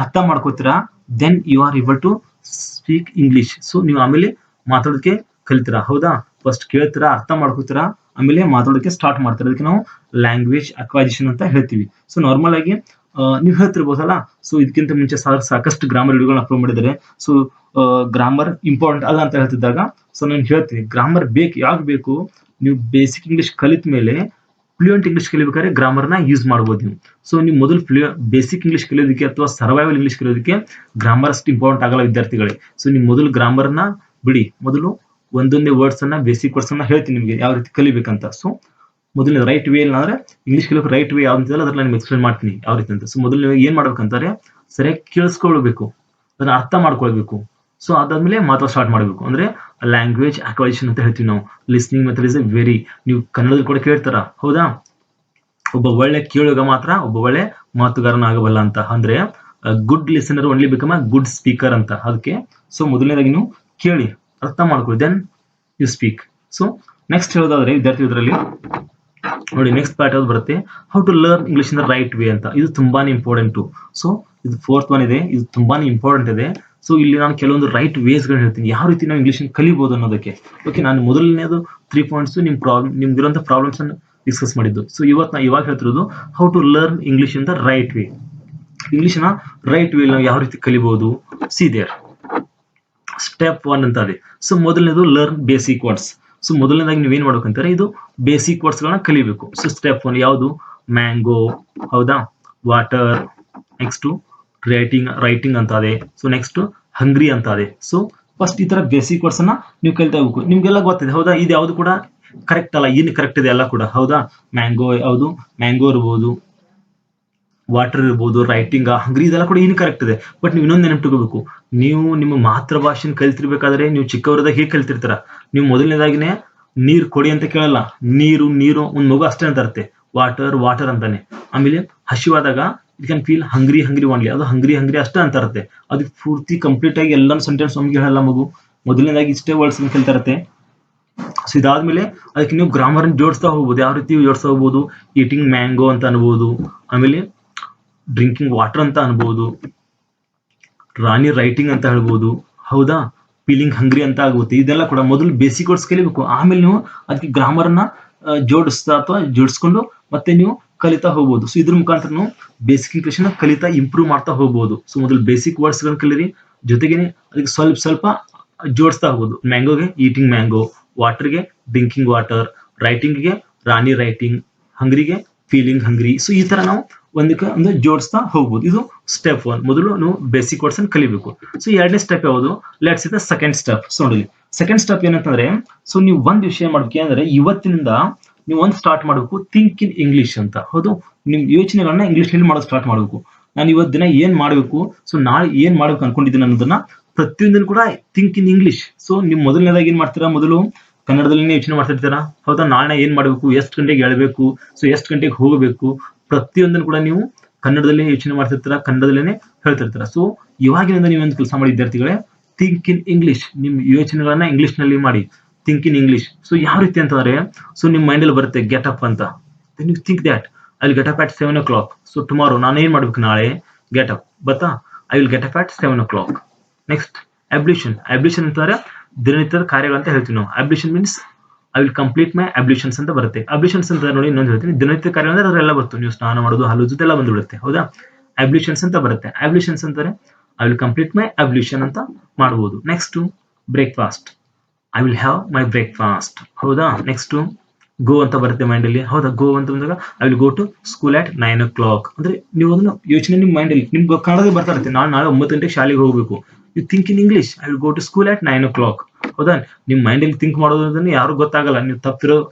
ಅರ್ಥ ಮಾಡ್ಕೋತೀರಾ, then you are able to speak English. So ನೀವು ಆಮೇಲೆ ಮಾತಾಡೋದಕ್ಕೆ ಕಲಿತೀರಾ. ಹೌದಾ? ಫಸ್ಟ್ ಕೇಳ್ತೀರಾ, ಅರ್ಥ ಮಾಡ್ಕೋತೀರಾ, ಆಮೇಲೆ ಮಾತಾಡೋದಕ್ಕೆ ಸ್ಟಾರ್ಟ್ ಮಾಡ್ತೀರಾ. ಅದಕ್ಕೆ ನಾವು ಲ್ಯಾಂಗ್ವೇಜ್ ಅಕ್ವೈಸಿಷನ್ ಅಂತ ಹೇಳ್ತೀವಿ. ಸೊ ನಾರ್ಮಲ್ ಆಗಿ ನೀವು ಹೇಳ್ತಿರ್ಬೋದಲ್ಲ. ಸೊ ಇದಕ್ಕಿಂತ ಮುಂಚೆ ಸಾಕಷ್ಟು ಗ್ರಾಮರ್ ವಿಡಿಯೋಗಳನ್ನ ಅಪ್ಲೋಡ್ ಮಾಡಿದ್ದಾರೆ. ಸೊ ಗ್ರಾಮರ್ ಇಂಪಾರ್ಟೆಂಟ್ ಅಲ್ಲ ಅಂತ ಹೇಳ್ತಿದ್ದಾಗ, ಸೊ ನಾನು ಹೇಳ್ತೀನಿ, ಗ್ರಾಮರ್ ಯಾಕೆ ಬೇಕು? ನೀವು ಬೇಸಿಕ್ ಇಂಗ್ಲಿಷ್ ಕಲಿತ ಮೇಲೆ ಫ್ಲೂಯೆಂಟ್ ಇಂಗ್ಲಿಷ್ ಕಲಿಬೇಕಾದ್ರೆ ಗ್ರಾಮರ್ನ ಯೂಸ್ ಮಾಡ್ಬೋದು ನೀವು. ಸೊ ನೀವು ಮೊದಲು ಬೇಸಿಕ್ ಇಂಗ್ಲಿಷ್ ಕಲಿಯೋದಕ್ಕೆ ಅಥವಾ ಸರ್ವೈವಲ್ ಇಂಗ್ಲಿಷ್ ಕಲಿಯೋದಕ್ಕೆ ಗ್ರಾಮರ್ ಅಷ್ಟು ಇಂಪಾರ್ಟೆಂಟ್ ಆಗಲ್ಲ ವಿದ್ಯಾರ್ಥಿಗಳೇ. ಸೊ ನೀವು ಮೊದಲು ಗ್ರಾಮರ್ನ ಬಿಡಿ, ಮೊದಲು ಒಂದೊಂದೇ ವರ್ಡ್ಸ್ ಅನ್ನ, ಬೇಸಿಕ್ ವರ್ಡ್ಸ್ ಅನ್ನ ಹೇಳ್ತೀನಿ ನಿಮಗೆ ಯಾವ ರೀತಿ ಕಲಿಬೇಕಂತ. ಸೊ ಮೊದಲು ರೈಟ್ ವೇ ಇಲ್ಲ ಅಂದ್ರೆ ಇಂಗ್ಲಿಷ್ ಕಲಿಯೋಕೆ ರೈಟ್ ವೇ ಯಾವ್ದು ಅದ್ರಲ್ಲಿ ನಾನು ನಿಮ್ಗೆ ಎಕ್ಸ್ಪ್ಲೇನ್ ಮಾಡ್ತೀನಿ ಯಾವ ರೀತಿ ಅಂತ. ಸೊ ಮೊದಲು ನೀವು ಏನ್ ಮಾಡ್ಬೇಕಂತಾರೆ, ಸರಿಯಾಗಿ ಕೇಳಿಸ್ಕೊಳ್ಬೇಕು, ಅದನ್ನ ಅರ್ಥ ಮಾಡ್ಕೊಳ್ಬೇಕು. ಸೊ ಅದಾದ್ಮೇಲೆ ಮಾತ್ರ ಸ್ಟಾರ್ಟ್ ಮಾಡಬೇಕು. ಅಂದ್ರೆ ಲ್ಯಾಂಗ್ವೇಜ್ ಅಕ್ವೈಸಿಷನ್ ಅಂತ ಹೇಳ್ತೀವಿ ನಾವು. ಲಿಸ್ನಿಂಗ್ ಮೆಥಡ್ ಇಸ್ ವೆರಿ, ನೀವು ಕನ್ನಡದಲ್ಲಿ ಕೂಡ ಕೇಳ್ತಾರ, ಹೌದಾ? ಒಬ್ಬ ಒಳ್ಳೆ ಕೇಳುಗ ಮಾತ್ರ ಒಬ್ಬ ಒಳ್ಳೆ ಮಾತುಗಾರನ ಆಗಬಲ್ಲ ಅಂತ. ಅಂದ್ರೆ good listener only become a good speaker ಅಂತ. ಅದಕ್ಕೆ ಸೊ ಮೊದಲನೇದಾಗಿ ನೀವು ಕೇಳಿ, ಅರ್ಥ ಮಾಡ್ಕೊಳ್ಳಿ, then you speak. So next ಹೇಳೋದಾದ್ರೆ ವಿದ್ಯಾರ್ಥಿ, ಇದರಲ್ಲಿ ನೋಡಿ ನೆಕ್ಸ್ಟ್ ಪಾರ್ಟ್ ಯಾವ್ದು ಬರುತ್ತೆ, how to learn English in the right way ಅಂತ. ಇದು ತುಂಬಾನೇ ಇಂಪಾರ್ಟೆಂಟ್. ಸೊ ಇದು 4th ಒನ್ ಇದೆ, ಇದು ತುಂಬಾನೇ ಇಂಪಾರ್ಟೆಂಟ್ ಇದೆ. ಸೊ ಇಲ್ಲಿ ನಾನು ಕೆಲವೊಂದು ರೈಟ್ ವೇಸ್ ಗಳು ಹೇಳ್ತೀನಿ, ಯಾವ ರೀತಿ ನಾವು ಇಂಗ್ಲಿಷ್ ಕಲಿಬಹುದು ಅನ್ನೋದಕ್ಕೆ. ಓಕೆ, ನಾನು ಮೊದಲನೇದು 3 ಪಾಯಿಂಟ್ಸ್ ನಿಮ್ಗಿರುವಂತ ಪ್ರಾಬ್ಲಮ್ಸ್ ಅನ್ನು ಡಿಸ್ಕಸ್ ಮಾಡಿದ್ದು. ಸೊ ಇವಾಗ ಹೇಳ್ತಿರೋದು how to learn English in the right way. English ನ ರೈಟ್ ವೇ ನಾವು ಯಾವ ರೀತಿ ಕಲಿಬಹುದು. ಸಿ ದೇರ್ ಸ್ಟೆಪ್ 1 ಅಂತ ಇದೆ. ಸೊ ಮೊದಲನೇದು ಲರ್ನ್ ಬೇಸಿಕ್ ವರ್ಡ್ಸ್. ಸೊ ಮೊದಲನೇದಾಗಿ ನೀವೇನ್ ಮಾಡ್ಬೇಕಂತಾರೆ, ಇದು ಬೇಸಿಕ್ ವರ್ಡ್ಸ್ ಗಳನ್ನ ಕಲಿಬೇಕು. ಸೊ ಸ್ಟೆಪ್ 1 ಯಾವುದು? ಮ್ಯಾಂಗೋ, ಹೌದಾ? ವಾಟರ್, ನೆಕ್ಸ್ಟ್ ರೈಟಿಂಗ್ ಅಂತ ಇದೆ. ಸೊ ನೆಕ್ಸ್ಟ್ ಹಂಗ್ರಿ ಅಂತ ಇದೆ. ಸೊ ಫಸ್ಟ್ ಈ ತರ ಬೇಸಿಕ್ ವರ್ಡ್ಸ್ ಅನ್ನ ನೀವು ಕಲಿತಾ ಹೋಗ್ಬೇಕು. ನಿಮ್ಗೆಲ್ಲ ಗೊತ್ತಿದೆ, ಹೌದಾ? ಇದು ಯಾವ್ದು ಕೂಡ ಕರೆಕ್ಟ್ ಅಲ್ಲ, ಏನು ಕರೆಕ್ಟ್ ಇದೆ ಎಲ್ಲ ಕೂಡ, ಹೌದಾ? ಮ್ಯಾಂಗೋ ಯಾವುದು? ಮ್ಯಾಂಗೋ ಇರ್ಬೋದು, ವಾಟರ್ ಇರ್ಬೋದು, ರೈಟಿಂಗ್, ಹಂಗ್ರಿ, ಇದೆಲ್ಲ ಕೂಡ ಏನು ಕರೆಕ್ಟ್ ಇದೆ. ಬಟ್ ನೀವು ಇನ್ನೊಂದು ನೆನಪಿಟ್ಕೋಬೇಕು, ನೀವು ನಿಮ್ಮ ಮಾತೃಭಾಷೆನ ಕಲಿತಿರ್ಬೇಕಾದ್ರೆ ನೀವು ಚಿಕ್ಕವರದಾಗ ಹೇಗೆ ಕಲಿತಿರ್ತಾರ, ನೀವು ಮೊದಲನೇದಾಗಿನೇ ನೀರ್ ಕೊಡಿ ಅಂತ ಕೇಳಲ್ಲ. ನೀರು ಒಂದ್ ಮಗು ಅಷ್ಟೇ ಅಂತ ಇರುತ್ತೆ, ವಾಟರ್ ಅಂತಾನೆ. ಆಮೇಲೆ ಹಸಿವಾದಾಗ it can feel hungry only, ಅದು ಹಂಗ್ರಿ ಅಷ್ಟೇ ಅಂತ ಇರುತ್ತೆ. ಅದಕ್ಕೆ ಪೂರ್ತಿ ಕಂಪ್ಲೀಟ್ ಆಗಿ ಎಲ್ಲ ಸೆಂಟೆನ್ಸ್ ನಮ್ಗೆ ಹೇಳಲ್ಲ ಮಗು, ಮೊದಲನೇದಾಗಿ ಇಷ್ಟೇ ವರ್ಡ್ಸ್ ಕಲಿತಾ ಇರುತ್ತೆ. ಸೊ ಇದಾದ್ಮೇಲೆ ಅದಕ್ಕೆ ನೀವು ಗ್ರಾಮರ್ ಜೋಡಿಸ್ತಾ ಹೋಗ್ಬೋದು. ಯಾವ ರೀತಿ ಜೋಡಿಸ್ತಾ ಹೋಗ್ಬೋದು? ಈಟಿಂಗ್ ಮ್ಯಾಂಗೋ ಅಂತ ಅನ್ಬೋದು, ಆಮೇಲೆ ಡ್ರಿಂಕಿಂಗ್ ವಾಟರ್ ಅಂತ ಅನ್ಬೋದು, ರಾಣಿ ರೈಟಿಂಗ್ ಅಂತ ಹೇಳ್ಬೋದು, ಹೌದಾ? ಫೀಲಿಂಗ್ ಹಂಗ್ರಿ ಅಂತ ಆಗುತ್ತೆ. ಇದೆಲ್ಲ ಕೂಡ ಮೊದಲು ಬೇಸಿಕ್ ವರ್ಡ್ಸ್ ಕಲಿಬೇಕು. ಆಮೇಲೆ ನೀವು ಅದಕ್ಕೆ ಗ್ರಾಮರ್ನ ಜೋಡಿಸ್ಕೊಂಡು ಮತ್ತೆ ನೀವು ಕಲಿತಾ ಹೋಗ್ಬೋದು. ಸೊ ಇದ್ರ ಮುಖಾಂತರ ನೀವು ಬೇಸಿಕ್ ಇಂಗ್ಲಿಷ್ ನ ಕಲಿತಾ ಇಂಪ್ರೂವ್ ಮಾಡ್ತಾ ಹೋಗ್ಬೋದು. ಸೊ ಮೊದಲು ಬೇಸಿಕ್ ವರ್ಡ್ಸ್ ಗಳನ್ನ ಕಲೀರಿ, ಜೊತೆಗೆ ಅದಕ್ಕೆ ಸ್ವಲ್ಪ ಜೋಡಿಸ್ತಾ ಹೋಗ್ಬೋದು. ಮ್ಯಾಂಗೋಗೆ ಈಟಿಂಗ್ ಮ್ಯಾಂಗೋ, ವಾಟರ್ಗೆ ಡ್ರಿಂಕಿಂಗ್ ವಾಟರ್, ರೈಟಿಂಗ್ಗೆ ರಾಣಿ ರೈಟಿಂಗ್, ಹಂಗ್ರಿಗೆ ಫೀಲಿಂಗ್ ಹಂಗ್ರಿ. ಸೊ ಈ ತರ ನಾವು ಒಂದು ಜೋಡಿಸ್ತಾ ಹೋಗ್ಬೋದು. ಇದು ಸ್ಟೆಪ್ 1. ಮೊದಲು ನೀವು ಬೇಸಿಕ್ ವರ್ಡ್ಸ್ ಅನ್ನು ಕಲಿಬೇಕು. ಸೊ ಎರಡನೇ ಸ್ಟೆಪ್ ಯಾವುದು? Let's the second step. So ನೋಡಿ, ಸೆಕೆಂಡ್ ಸ್ಟೆಪ್ ಏನಂತಂದ್ರೆ, ಸೊ ನೀವು ಒಂದ್ ವಿಷಯ ಮಾಡ್ಬೇಕು ಅಂದ್ರೆ ಇವತ್ತಿನಿಂದ ನೀವು ಸ್ಟಾರ್ಟ್ ಮಾಡಬೇಕು, ಥಿಂಕ್ ಇನ್ ಇಂಗ್ಲಿಷ್ ಅಂತ. ಹೌದು, ನಿಮ್ ಯೋಚನೆಗಳನ್ನ ಇಂಗ್ಲಿಷ್ ನಲ್ಲಿ ಮಾಡೋದು ಸ್ಟಾರ್ಟ್ ಮಾಡಬೇಕು. ನಾನು ಇವತ್ತು ದಿನ ಏನ್ ಮಾಡ್ಬೇಕು, ಸೊ ನಾಳೆ ಏನ್ ಮಾಡ್ಬೇಕು ಅನ್ಕೊಂಡಿದ್ದೀನಿ ಅನ್ನೋದನ್ನ ಪ್ರತಿಯೊಂದನ್ನು ಕೂಡ ಥಿಂಕ್ ಇನ್ ಇಂಗ್ಲಿಷ್. ಸೊ ನೀವು ಮೊದಲನೇದಾಗಿ ಏನ್ ಮಾಡ್ತೀರಾ, ಮೊದಲು ಕನ್ನಡದಲ್ಲಿ ಯೋಚನೆ ಮಾಡ್ತಿರ್ತೀರಾ, ಹೌದಾ? ನಾಳೆ ಏನ್ ಮಾಡ್ಬೇಕು, ಎಷ್ಟು ಗಂಟೆಗೆ ಹೇಳ್ಬೇಕು, ಸೊ ಎಷ್ಟು ಗಂಟೆಗೆ ಹೋಗಬೇಕು, ಪ್ರತಿಯೊಂದನ್ನು ಕೂಡ ನೀವು ಕನ್ನಡದಲ್ಲೇ ಯೋಚನೆ ಮಾಡ್ತಿರ್ತೀರಾ, ಕನ್ನಡದಲ್ಲೇನೆ ಹೇಳ್ತಿರ್ತೀರಾ. ಸೊ ಇವಾಗಿನಿಂದ ನೀವೊಂದು ಕೆಲಸ ಮಾಡಿ ವಿದ್ಯಾರ್ಥಿಗಳೇ, ಥಿಂಕ್ ಇನ್ ಇಂಗ್ಲಿಷ್. ನಿಮ್ ಯೋಚನೆಗಳನ್ನ ಇಂಗ್ಲಿಷ್ ನಲ್ಲಿ ಮಾಡಿ, ಥಿಂಕ್ ಇನ್ ಇಂಗ್ಲಿಷ್. ಸೊ ಯಾವ ರೀತಿ ಅಂತಂದ್ರೆ, ಸೊ ನಿಮ್ ಮೈಂಡ್ ಅಲ್ಲಿ ಬರುತ್ತೆ ಗೆಟ್ ಅಪ್ ಅಂತ, then you think that I will get up at 7 o'clock. So tomorrow ನಾನು ಏನ್ ಮಾಡ್ಬೇಕು, ನಾಳೆ ಗೆಟ್ ಅಪ್, ಬತ್ತಾ? I will get up at 7 o'clock. Next ablution ಅಂತಂದ್ರೆ ದಿನನಿತ್ಯದ ಕಾರ್ಯಗಳಂತ ಹೇಳ್ತೀವಿ ನಾವು. Ablution means I will complete my ablutions ಅಂತ ಬರುತ್ತೆ. ಅಬ್ಲ್ಯೂಷನ್ಸ್ ಅಂತ ನೋಡಿ ಇನ್ನೊಂದು ಹೇಳ್ತೀನಿ, ದಿನನಿತ್ಯ ಕಾರ್ಯ ಅಂದ್ರೆ ಅದರೆಲ್ಲ ಬರ್ತದೆ, ನೀವು ಸ್ನಾನ ಮಾಡೋದು, ಹಲ್ಲು ಜೊತೆ ಎಲ್ಲ ಬಂದ್ಬಿಡುತ್ತೆ, ಹೌದಾ? ಅಬ್ಲ್ಯೂಷನ್ಸ್ ಅಂತ ಬರುತ್ತೆ. ಅಬ್ಲ್ಯೂಷನ್ಸ್ ಅಂತಾರೆ I will complete my ablution ಅಂತ ಮಾಡ್ಬೋದು. Next breakfast, I will have my breakfast, ಹೌದಾ? ನೆಕ್ಸ್ಟ್ ಗೋ ಅಂತ ಬರುತ್ತೆ ಮೈಂಡ್ ಅಲ್ಲಿ, ಹೌದಾ? ಗೋ ಅಂತ ಬಂದಾಗ I will go to school at 9 o'clock. ಅಂದ್ರೆ ನೀವು ಅದನ್ನ ಯೋಚನೆ ನಿಮ್ ಮೈಂಡ್ ಅಲ್ಲಿ ನಿಮ್ಗೆ ಕನ್ನಡದಲ್ಲಿ ಬರ್ತಾ ಇರುತ್ತೆ, ನಾಳೆ 9 ಗಂಟೆಗೆ ಶಾಲೆಗೆ ಹೋಗ್ಬೇಕು. You think in English. I will go to school at 9 o'clock. ಹೌದಾ, ನಿಮ್ಮ ಮೈಂಡಲ್ಲಿ ಥಿಂಕ್ ಮಾಡೋದನ್ನ ಯಾರು ಗೊತ್ತಾಗಲ್ಲ, ನೀವು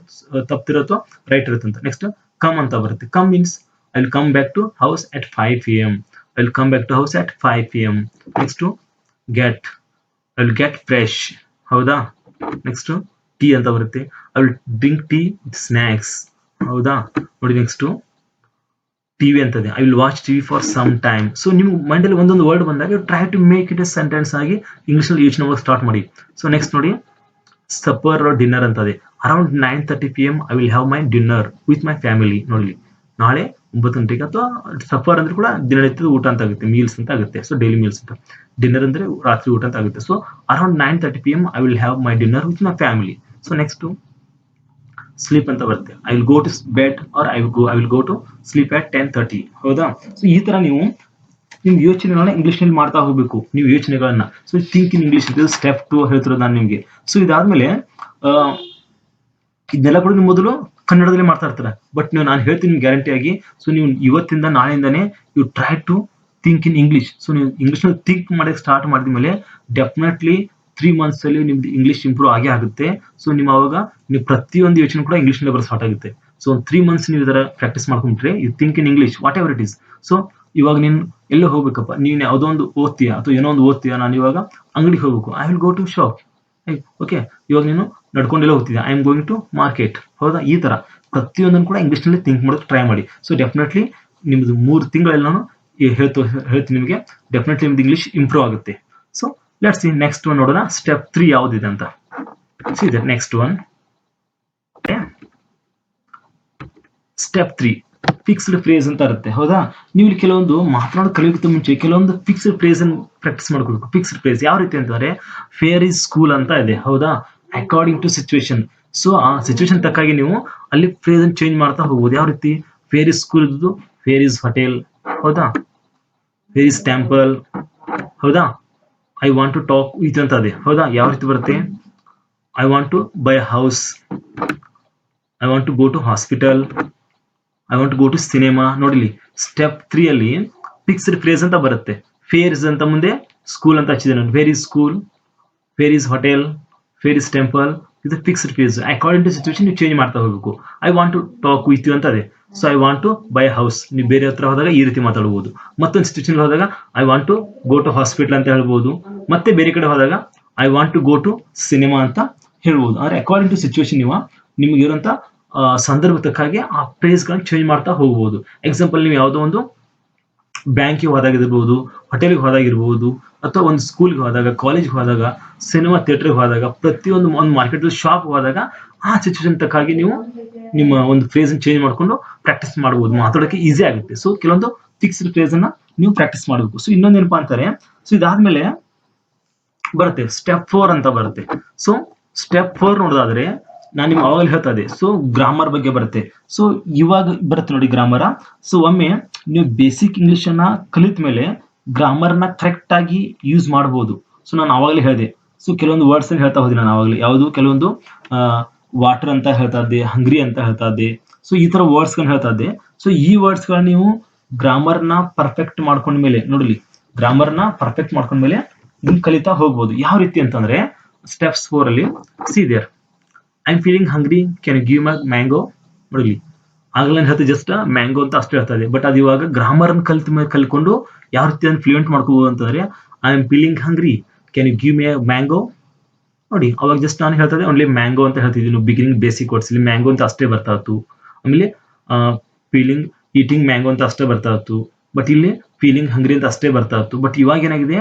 ತಪ್ತಿರೋತೋ ರೈಟ್ ಇರುತ್ತೆ ಅಂತ. ನೆಕ್ಸ್ಟ್ ಕಮ್ ಅಂತ ಬರುತ್ತೆ. Come means I will come back to house at 5 PM. I will come back to house at 5 PM. Next get, I will get fresh. ಹೌದಾ, ನೆಕ್ಸ್ಟ್ ಟೀ ಅಂತ ಬರುತ್ತೆ. I will drink tea with snacks. ಹೌದಾ, ನೋಡಿ ನೆಕ್ಸ್ಟ್ ಟಿವಿ ಅಂತದೆ. I will watch TV for some time. So ನಿಮ್ಮ ಮೈಂಡಲ್ಲಿ ಒಂದೊಂದು ವರ್ಡ್ ಬಂದಾಗ try to make it a sentence ಆಗಿ ಇಂಗ್ಲೀಷಲ್ಲಿ ಯೋಚನೆ ಮಾಡೋಕೆ ಸ್ಟಾರ್ಟ್ ಮಾಡಿ. ಸೊ ನೆಕ್ಸ್ಟ್ ನೋಡಿ ಸಪ್ಪರ್ ಡಿನ್ನರ್ ಅಂತದೆ. Around 9:30 PM I will have my dinner with my family. ನೋಡಿ ನಾಳೆ 9 ಗಂಟೆಗೆ, ಅಥವಾ ಸಫರ್ ಅಂದ್ರೆ ಕೂಡ ದಿನನಿತ್ಯದ ಊಟ ಅಂತ ಆಗುತ್ತೆ, ಮೀಲ್ಸ್ ಅಂತ ಆಗುತ್ತೆ. ಸೊ ಡೈಲಿ ಮೀಲ್ಸ್ ಅಂತ, ಡಿನ್ನರ್ ಅಂದ್ರೆ ರಾತ್ರಿ ಊಟ ಅಂತ ಆಗುತ್ತೆ. So around 9:30 PM I will have my dinner with my family. So next sleep ಅಂತ ಬರುತ್ತೆ. I will go to bed or I will go to sleep at 10:30. ಹೌದಾ, ಸೊ ಈ ತರ ನೀವು ನಿಮ್ ಯೋಚನೆಗಳನ್ನ ಇಂಗ್ಲಿಷ್ ನಲ್ಲಿ ಮಾಡ್ತಾ ಹೋಗ್ಬೇಕು, ನೀವು ಯೋಚನೆಗಳನ್ನ. ಸೊ ಥಿಂಕ್ ಇನ್ ಇಂಗ್ಲಿಷ್ ಇದು ಸ್ಟೆಪ್ 2 ಹೇಳ್ತಿರೋದು ನಾನು ನಿಮ್ಗೆ. ಸೊ ಇದಾದ್ಮೇಲೆ ಇದನ್ನೆಲ್ಲ ಕೂಡ ನೀವು ಮೊದಲು ಕನ್ನಡದಲ್ಲಿ ಮಾಡ್ತಾ ಇರ್ತಾರೆ, ಬಟ್ ನಾನು ಹೇಳ್ತೀನಿ ನಿಮ್ಗೆ ಗ್ಯಾರಂಟಿ ಆಗಿ. ಸೊ ನೀವು ಇವತ್ತಿಂದ ನಾಳೆಯಿಂದಾನೆ you try to think in English. So ನೀವು ಇಂಗ್ಲಿಷ್ ನಲ್ಲಿ ಥಿಂಕ್ ಮಾಡಕ್ಕೆ ಸ್ಟಾರ್ಟ್ ಮಾಡಿದ ಮೇಲೆ ಡೆಫಿನೆಟ್ಲಿ 3 months ಅಲ್ಲಿ ನಿಮ್ದು ಇಂಗ್ಲಿಷ್ ಇಂಪ್ರೂವ್ ಆಗೇ ಆಗುತ್ತೆ. ಸೊ ನೀವು ಅವಾಗ ನೀವು ಪ್ರತಿಯೊಂದು ಯೋಚನೆ ಕೂಡ ಇಂಗ್ಲಿಷ್ ನಲ್ಲಿ ಬರೋ ಸ್ಟಾರ್ಟ್ ಆಗುತ್ತೆ. ಸೊ 3 months ನೀವು ಇದರ ಪ್ರಾಕ್ಟೀಸ್ ಮಾಡ್ಕೊಂಡ್ರೆ you think in English whatever it is. So ಇವಾಗ ನೀನು ಎಲ್ಲೋ ಹೋಗ್ಬೇಕಪ್ಪ, ನೀನು ಯಾವುದೋ ಒಂದು ಓದ್ತೀಯಾ ಅಥವಾ ಏನೋ ಒಂದು ಓದ್ತೀಯಾ, ನಾನು ಇವಾಗ ಅಂಗಡಿಗೆ ಹೋಗ್ಬೇಕು, I will go to shop. Okay, ಇವಾಗ ನೀನು ನಡ್ಕೊಂಡೆಲ್ಲ ಹೋಗ್ತಿದ್ಯಾ, I am going to market. ಹೌದಾ, ಈ ತರ ಪ್ರತಿಯೊಂದನ್ನು ಕೂಡ ಇಂಗ್ಲಿಷ್ ನಲ್ಲಿ ಥಿಂಕ್ ಮಾಡೋಕೆ ಟ್ರೈ ಮಾಡಿ. ಸೊ ಡೆಫಿನೆಟ್ಲಿ ನಿಮ್ದು 3 ತಿಂಗಳಲ್ಲಿ ನಾನು ಹೇಳ್ತೀನಿ ನಿಮಗೆ, ಡೆಫಿನೆಟ್ಲಿ ನಿಮ್ದು ಇಂಗ್ಲಿಷ್ ಇಂಪ್ರೂವ್ ಆಗುತ್ತೆ. So let's C next one ನೋಡೋಣ, ಸ್ಟೆಪ್ 3 ಯಾವ್ದಿದೆ ಅಂತ. C the next one, step 3 fixed phrase ಅಂತ ಇರುತ್ತೆ. ಹೌದಾ, ನೀವು ಇಲ್ಲಿ ಕೆಲವೊಂದು ಮಾತನಾಡೋ ಕಲಿಯೋಕ್ಕಿಂತ ಮುಂಚೆ ಕೆಲವೊಂದು ಫಿಕ್ಸ್ಡ್ ಫ್ರೇಸ್ ಅನ್ನು ಪ್ರಾಕ್ಟೀಸ್ ಮಾಡ್ಕೋಬೇಕು. ಫಿಕ್ಸ್ಡ್ ಫ್ರೇಸ್ ಯಾವ ರೀತಿ ಅಂತಂದ್ರೆ ಫೇರ್ ಇಸ್ ಸ್ಕೂಲ್ ಅಂತ ಇದೆ. ಹೌದಾ, ಅಕಾರ್ಡಿಂಗ್ ಟು ಸಿಚುವೇಶನ್. ಸೊ ಆ ಸಿಚುವೇಶನ್ ತಕ್ಕಾಗಿ ನೀವು ಅಲ್ಲಿ ಫ್ರೇಸ್ ಅನ್ನು ಚೇಂಜ್ ಮಾಡ್ತಾ ಹೋಗ್ಬೋದು. ಯಾವ ರೀತಿ, ಫೇರ್ ಇಸ್ ಸ್ಕೂಲ್ ಇದ್ದು ಫೇರ್ ಇಸ್ ಹೋಟೆಲ್. ಹೌದಾ, ಫೇರ್ ಇಸ್ ಟೆಂಪಲ್. ಹೌದಾ, I want to talk with ಅಂತ ಇದೆ. ಹೌದಾ, ಯಾವ ರೀತಿ ಬರುತ್ತೆ, I want to buy house, I want to go to hospital, I want to go to cinema. ನೋಡಿಲಿ ಸ್ಟೆಪ್ 3 ಅಲ್ಲಿ ಫಿಕ್ಸ್ಡ್ ಫ್ರೇಸ್ ಅಂತ ಬರುತ್ತೆ. ಫೇರ್ ಇಸ್ ಅಂತ ಮುಂದೆ ಸ್ಕೂಲ್ ಅಂತ ಹಚ್ಚಿದೆ ನಾನು. Where is school, where is hotel, where is temple. ಇದು fixed phrase. According to situation ನೀವು ಚೇಂಜ್ ಮಾಡ್ತಾ ಹೋಗಬೇಕು. I want to talk with you ಅಂತ ಇದೆ. So I want to buy house, ನೀವು ಬೇರೆ ಹತ್ರ ಹೋದಾಗ ಈ ರೀತಿ ಮಾತಾಡಬಹುದು. ಮತ್ತೊಂದು ಸಿಚುವೇಶನ್ ಹೋದಾಗ I want to go to hospital ಅಂತ ಹೇಳ್ಬೋದು. ಮತ್ತೆ ಬೇರೆ ಕಡೆ ಹೋದಾಗ I want to go to cinema ಅಂತ ಹೇಳ್ಬೋದು. ಅಂದ್ರೆ ಅಕಾರ್ಡಿಂಗ್ ಟು ಸಿಚುವೇಶನ್ ನೀವು ನಿಮ್ಗೆ ಇರುವಂತ ಸಂದರ್ಭಕ್ಕಾಗಿ ಆ ಫ್ರೇಸ್ಗಳನ್ನ ಚೇಂಜ್ ಮಾಡ್ತಾ ಹೋಗ್ಬೋದು. ಎಕ್ಸಾಂಪಲ್, ನೀವು ಯಾವುದೋ ಒಂದು ಬ್ಯಾಂಕಿಗೆ ಹೋದಾಗಿರ್ಬೋದು, ಹೋಟೆಲ್ಗೆ ಹೋದಾಗಿರ್ಬೋದು, ಅಥವಾ ಒಂದು ಸ್ಕೂಲ್ಗೆ ಹೋದಾಗ, ಕಾಲೇಜ್ಗೆ ಹೋದಾಗ, ಸಿನಿಮಾ ಥಿಯೇಟರ್ಗೆ ಹೋದಾಗ, ಪ್ರತಿಯೊಂದು ಒಂದು ಮಾರ್ಕೆಟ್ ಶಾಪ್ ಹೋದಾಗ ಆ ಸಿಚುವೇಶನ್ ತಕ್ಕಾಗಿ ನೀವು ನಿಮ್ಮ ಒಂದು ಫ್ರೇಸ್ ಚೇಂಜ್ ಮಾಡ್ಕೊಂಡು ಪ್ರಾಕ್ಟೀಸ್ ಮಾಡಬಹುದು, ಮಾತಾಡೋಕೆ ಈಸಿ ಆಗುತ್ತೆ. ಸೊ ಕೆಲವೊಂದು ಫಿಕ್ಸ್ಡ್ ಫ್ರೇಸ್ ಅನ್ನ ನೀವು ಪ್ರಾಕ್ಟೀಸ್ ಮಾಡಬೇಕು. ಸೊ ಇನ್ನೊಂದೇನಪ್ಪಾ ಅಂತಾರೆ, ಸೊ ಇದಾದ್ಮೇಲೆ ಬರುತ್ತೆ ಸ್ಟೆಪ್ 4 ಅಂತ ಬರುತ್ತೆ. ಸೊ ಸ್ಟೆಪ್ 4 ನೋಡೋದಾದ್ರೆ ನಾನು ನಿಮ್ಗೆ ಅವಾಗಲೇ ಹೇಳ್ತಾ ಇದ್ದೆ. ಸೊ ಗ್ರಾಮರ್ ಬಗ್ಗೆ ಬರುತ್ತೆ. ಸೊ ಇವಾಗ ಬರುತ್ತೆ ನೋಡಿ ಗ್ರಾಮರ್. ಸೊ ಒಮ್ಮೆ ನೀವು ಬೇಸಿಕ್ ಇಂಗ್ಲಿಷ್ ಅನ್ನ ಕಲಿತ ಮೇಲೆ ಗ್ರಾಮರ್ ನ ಕರೆಕ್ಟ್ ಆಗಿ ಯೂಸ್ ಮಾಡಬಹುದು. ಸೊ ನಾನು ಅವಾಗಲೇ ಹೇಳಿದೆ. ಸೊ ಕೆಲವೊಂದು ವರ್ಡ್ಸ್ ಅನ್ನು ಹೇಳ್ತಾ ಹೋದೆ ನಾನು ಅವಾಗಲೇ. ಯಾವುದು, ಕೆಲವೊಂದು ವಾಟರ್ ಅಂತ ಹೇಳ್ತಾ ಇದ್ದೆ, ಹಂಗ್ರಿ ಅಂತ ಹೇಳ್ತಾ ಇದ್ದೆ. ಸೊ ಈ ತರ ವರ್ಡ್ಸ್ ಗಳನ್ನ ಹೇಳ್ತಾ ಇದ್ದೆ. ಸೊ ಈ ವರ್ಡ್ಸ್ ಗಳನ್ನ ನೀವು ಗ್ರಾಮರ್ ನ ಪರ್ಫೆಕ್ಟ್ ಮಾಡ್ಕೊಂಡ ಮೇಲೆ, ನೋಡಲಿ ಗ್ರಾಮರ್ ನ ಪರ್ಫೆಕ್ಟ್ ಮಾಡ್ಕೊಂಡ ಮೇಲೆ ನೀವು ಕಲಿತಾ ಹೋಗ್ಬೋದು. ಯಾವ ರೀತಿ ಅಂತಂದ್ರೆ ಸ್ಟೆಪ್ಸ್ 4 ಅಲ್ಲಿ see there, I am feeling hungry, can you give my mango. ನೋಡಲಿ ಆಗ್ಲೇ ಹೇಳ್ತಾ ಜಸ್ಟ್ ಮ್ಯಾಂಗೋ ಅಂತ ಅಷ್ಟೇ ಹೇಳ್ತಾ ಇದೆ. ಬಟ್ ಅದು ಇವಾಗ ಗ್ರಾಮರ್ ಅನ್ನು ಕಲ್ಕೊಂಡು ಯಾವ ರೀತಿ ಅದನ್ನು ಫ್ಲೂಯೆಂಟ್ ಮಾಡ್ಕೋಬಹುದು ಅಂತಂದ್ರೆ I am feeling hungry, can you give my mango. ನೋಡಿ ಅವಾಗ ಜಸ್ಟ್ ನಾನು ಹೇಳ್ತಾ ಇದ್ದೆ ಓನ್ಲಿ ಮ್ಯಾಂಗೋ ಅಂತ ಹೇಳ್ತಿದ್ದೀನಿ. ಬಿಗಿನಿಂಗ್ ಬೇಸಿಕ್ ವರ್ಡ್ಸ್ ಇಲ್ಲಿ ಮ್ಯಾಂಗೋ ಅಂತ ಅಷ್ಟೇ ಬರ್ತಾ ಇತ್ತು. ಆಮೇಲೆ ಫೀಲಿಂಗ್, ಈಟಿಂಗ್ ಮ್ಯಾಂಗೋ ಅಂತ ಅಷ್ಟೇ ಬರ್ತಾ ಇತ್ತು. ಬಟ್ ಇಲ್ಲಿ ಫೀಲಿಂಗ್ ಹಂಗ್ರಿ ಅಂತ ಅಷ್ಟೇ ಬರ್ತಾ ಇತ್ತು. ಬಟ್ ಇವಾಗ ಏನಾಗಿದೆ,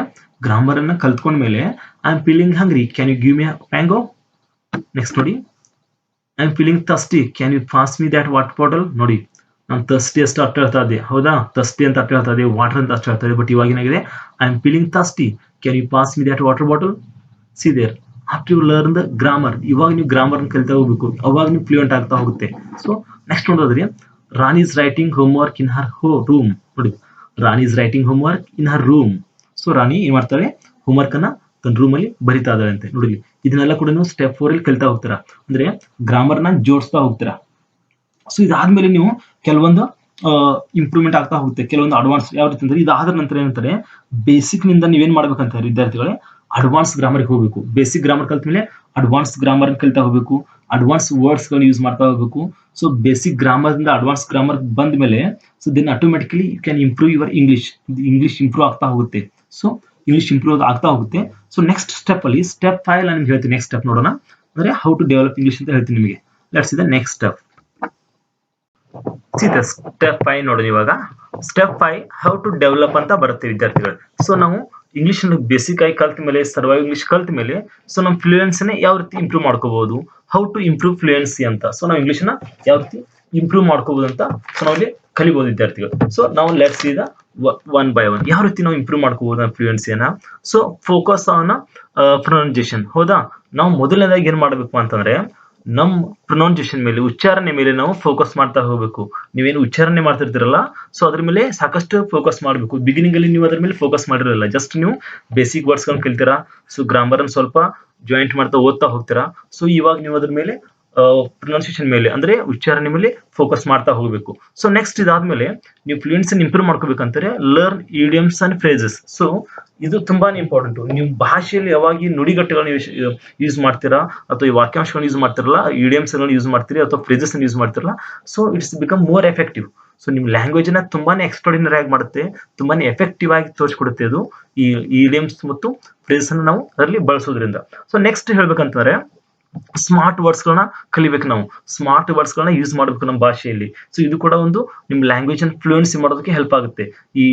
ಗ್ರಾಮರ್ ಅನ್ನ ಕಲ್ತ್ಕೊಂಡ್ಮೇಲೆ I am feeling hungry, can you give my mango. Next ನೋಡಿ, I am feeling thirsty, can you pass me that water bottle. ನೋಡಿ ನಾನು ಥರ್ಸ್ಟಿ ಅಷ್ಟು ಅರ್ಥ ಹೇಳ್ತಾ ಇದ್ದೆ. ಹೌದಾ, ಥರ್ಸ್ಟಿ ಅಂತ ಅರ್ಥ ಹೇಳ್ತಾ ಇದ್ದೆ, ವಾಟರ್ ಅಂತ ಅಷ್ಟು ಹೇಳ್ತಾ ಇದೆ. ಬಟ್ ಇವಾಗ ಏನಾಗಿದೆ, I am feeling thirsty, can you pass me that water bottle. See there, after you learn the grammar, ಇವಾಗ ನೀವು ಗ್ರಾಮರ್ ಕಲಿತಾ ಹೋಗ್ಬೇಕು, ಅವಾಗ ನೀವು ಫ್ಲೂಯೆಂಟ್ ಆಗ್ತಾ ಹೋಗುತ್ತೆ. ಸೊ ನೆಕ್ಸ್ಟ್ ನೋಡೋದ್ರಿ, Rani is writing homework in her room. ನೋಡಿ Rani is writing homework in her room. So Rani ಏನ್ ಮಾಡ್ತಾರೆ, ಹೋಮ್ ವರ್ಕ್ ಅನ್ನ ತನ್ನ ರೂಮ್ ಅಲ್ಲಿ ಬರಿತಾ ಇದ್ದಾಳೆ ಅಂತೆ. ನೋಡಿ ಇದನ್ನೆಲ್ಲ ಕೂಡ ನೀವು ಸ್ಟೆಪ್ 4 ಅಲ್ಲಿ ಕಲಿತಾ ಹೋಗ್ತೀರಾ, ಅಂದ್ರೆ ಗ್ರಾಮರ್ ನ ಜೋಡಿಸ್ತಾ ಹೋಗ್ತೀರಾ. ಸೊ ಇದಾದ್ಮೇಲೆ ನೀವು ಕೆಲವೊಂದು ಇಂಪ್ರೂವ್ಮೆಂಟ್ ಆಗ್ತಾ ಹೋಗುತ್ತೆ. ಕೆಲವೊಂದು ಅಡ್ವಾನ್ಸ್ ಯಾವ ರೀತಿ ಅಂದ್ರೆ ಇದಾದ ನಂತರ ಏನಂತಾರೆ ಬೇಸಿಕ್ ನಿಂದ ನೀವೇನ್ ಮಾಡ್ಬೇಕಂತ ವಿದ್ಯಾರ್ಥಿಗಳೇ ಅಡ್ವಾನ್ಸ್ ಗ್ರಾಮರ್ಗೆ ಹೋಗಬೇಕು. ಬೇಸಿಕ್ ಗ್ರಾಮರ್ ಕಲ್ತ ಮೇಲೆ ಅಡ್ವಾನ್ಸ್ ಗ್ರಾಮರ್ ಕಲಿತಾ ಹೋಗಬೇಕು. ಅಡ್ವಾನ್ಸ್ ವರ್ಡ್ಸ್ ಗಳನ್ನ ಯೂಸ್ ಮಾಡ್ತಾ ಹೋಗಬೇಕು. ಸೊ ಬೇಸಿಕ್ ಗ್ರಾಮರ್ ಇಂದ ಅಡ್ವಾನ್ಸ್ ಗ್ರಾಮರ್ ಬಂದ ಮೇಲೆ so then automatically you can improve your English improve ಆಗ್ತಾ ಹೋಗುತ್ತೆ. ಸೊ ಇಂಗ್ಲಿಷ್ ಇಂಪ್ರೂವ್ ಆಗ್ತಾ ಹೋಗುತ್ತೆ. ಸೊ ನೆಕ್ಸ್ಟ್ ಸ್ಟೆಪ್ ಅಲ್ಲಿ ಸ್ಟೆಪ್ 5 ನಾನು ನಿಮ್ಗೆ ಹೇಳ್ತೀನಿ. ನೆಕ್ಸ್ಟ್ ಸ್ಟೆಪ್ ನೋಡೋಣ ಅಂದ್ರೆ ಹೌ ಟು ಡೆವಲಪ್ ಇಂಗ್ಲಿಷ್ ಅಂತ ಹೇಳ್ತೀನಿ ನಿಮಗೆ. Let's see the next step. Step 5 ನೋಡಿ. ಇವಾಗ ಸ್ಟೆಪ್ 5 ಹೌ ಟು ಡೆವಲಪ್ ಅಂತ ಬರುತ್ತೆ ವಿದ್ಯಾರ್ಥಿಗಳು. ಸೊ ನಾವು ಇಂಗ್ಲಿಷ್ ಬೇಸಿಕ್ ಆಗಿ ಕಲ್ತ ಮೇಲೆ ಸರ್ವೈವ್ ಇಂಗ್ಲಿಷ್ ಕಲ್ತ ಮೇಲೆ ಸೊ ನಮ್ಮ ಫ್ಲೂಯೆನ್ಸಿನ ಯಾವ ರೀತಿ ಇಂಪ್ರೂವ್ ಮಾಡ್ಕೋಬಹುದು, ಹೌ ಟು ಇಂಪ್ರೂವ್ ಫ್ಲೂಯೆನ್ಸಿ ಅಂತ. ಸೊ ನಾವು ಇಂಗ್ಲಿಷ್ ನ ಯಾವ ರೀತಿ ಇಂಪ್ರೂವ್ ಮಾಡ್ಕೋಬಹುದು ಅಂತ ಸೊ ನಾವಲ್ಲಿ ಕಲಿಬಹುದು ವಿದ್ಯಾರ್ಥಿಗಳು. ಸೊ ನಾವು let's see the one by one ಯಾವ ರೀತಿ ನಾವು ಇಂಪ್ರೂವ್ ಮಾಡ್ಕೋಬಹುದು ಫ್ಲೂಯೆನ್ಸಿಯನ್ನ. So focus on pronunciation. ಹೌದಾ, ನಾವು ಮೊದಲನೇದಾಗಿ ಏನ್ ಮಾಡ್ಬೇಕು ಅಂತಂದ್ರೆ ನಮ್ ಪ್ರೊನೌನ್ಸಿಯೇಷನ್ ಮೇಲೆ, ಉಚ್ಚಾರಣೆ ಮೇಲೆ ನಾವು ಫೋಕಸ್ ಮಾಡ್ತಾ ಹೋಗ್ಬೇಕು. ನೀವೇನು ಉಚ್ಚಾರಣೆ ಮಾಡ್ತಿರ್ತೀರಲ್ಲ ಸೊ ಅದ್ರ ಮೇಲೆ ಸಾಕಷ್ಟು ಫೋಕಸ್ ಮಾಡಬೇಕು. ಬಿಗಿನಿಂಗ್ ಅಲ್ಲಿ ನೀವು ಅದ್ರ ಮೇಲೆ ಫೋಕಸ್ ಮಾಡಿರಲ್ಲ, ಜಸ್ಟ್ ನೀವು ಬೇಸಿಕ್ ವರ್ಡ್ಸ್ ಗಳನ್ನ ಕಲ್ತೀರಾ. ಸೊ ಗ್ರಾಮರ್ ಅನ್ನು ಸ್ವಲ್ಪ ಜಾಯಿಂಟ್ ಮಾಡ್ತಾ ಓದ್ತಾ ಹೋಗ್ತೀರಾ. ಸೊ ಇವಾಗ ನೀವು ಅದ್ರ ಮೇಲೆ ಪ್ರೊನೌನ್ಸಿಯೇಷನ್ ಮೇಲೆ ಅಂದ್ರೆ ಉಚ್ಚಾರಣೆ ಮೇಲೆ ಫೋಕಸ್ ಮಾಡ್ತಾ ಹೋಗ್ಬೇಕು. ಸೊ ನೆಕ್ಸ್ಟ್ ಇದಾದ್ಮೇಲೆ ನೀವು ಫ್ಲೂಯೆನ್ಸಿ ಇಂಪ್ರೂವ್ ಮಾಡ್ಕೋಬೇಕಂತಾರೆ learn idioms and phrases. So ಇದು ತುಂಬಾನೇ ಇಂಪಾರ್ಟೆಂಟ್. ನೀವು ಭಾಷೆಯಲ್ಲಿ ಯಾವಾಗ ನುಡಿಗಟ್ಟುಗಳನ್ನ ಯೂಸ್ ಮಾಡ್ತೀರಾ ಅಥವಾ ಈ ವಾಕ್ಯಾಂಶಗಳನ್ನ ಯೂಸ್ ಮಾಡ್ತಿರಲ್ಲ, ಇಡಿಯಮ್ಸ್ ಯೂಸ್ ಮಾಡ್ತೀರಿ ಅಥವಾ ಫ್ರೇಸಸ್ ಯೂಸ್ ಮಾಡ್ತಿರಲ್ಲ, so it's become more effective. So ನಿಮ್ ಲ್ಯಾಂಗ್ವೇಜ್ ನ ತುಂಬಾನೇ ಎಕ್ಸ್ಟ್ರಾರ್ಡಿನರಿ ಆಗಿ ಮಾಡುತ್ತೆ, ತುಂಬಾನೇ ಎಫೆಕ್ಟಿವ್ ಆಗಿ ತೋರಿಸ್ಕೊಡುತ್ತೆ ಅದು ಈ ಇಡಿಯಮ್ಸ್ ಮತ್ತು ಫ್ರೇಸಸ್ ಅನ್ನು ನಾವು ಅದರಲ್ಲಿ ಬಳಸೋದ್ರಿಂದ. ಸೊ ನೆಕ್ಸ್ಟ್ ಹೇಳ್ಬೇಕಂತಂದ್ರೆ ಸ್ಮಾರ್ಟ್ ವರ್ಡ್ಸ್ ಗಳನ್ನ ಕಲಿಬೇಕು. ನಾವು ಸ್ಮಾರ್ಟ್ ವರ್ಡ್ಸ್ ಗಳನ್ನ ಯೂಸ್ ಮಾಡಬೇಕು ನಮ್ಮ ಭಾಷೆಯಲ್ಲಿ. ಸೊ ಇದು ಕೂಡ ಒಂದು ನಿಮ್ ಲ್ಯಾಂಗ್ವೇಜ್ ಅನ್ನು ಫ್ಲೂಯೆನ್ಸಿ ಮಾಡೋದಕ್ಕೆ ಹೆಲ್ಪ್ ಆಗುತ್ತೆ. ಈ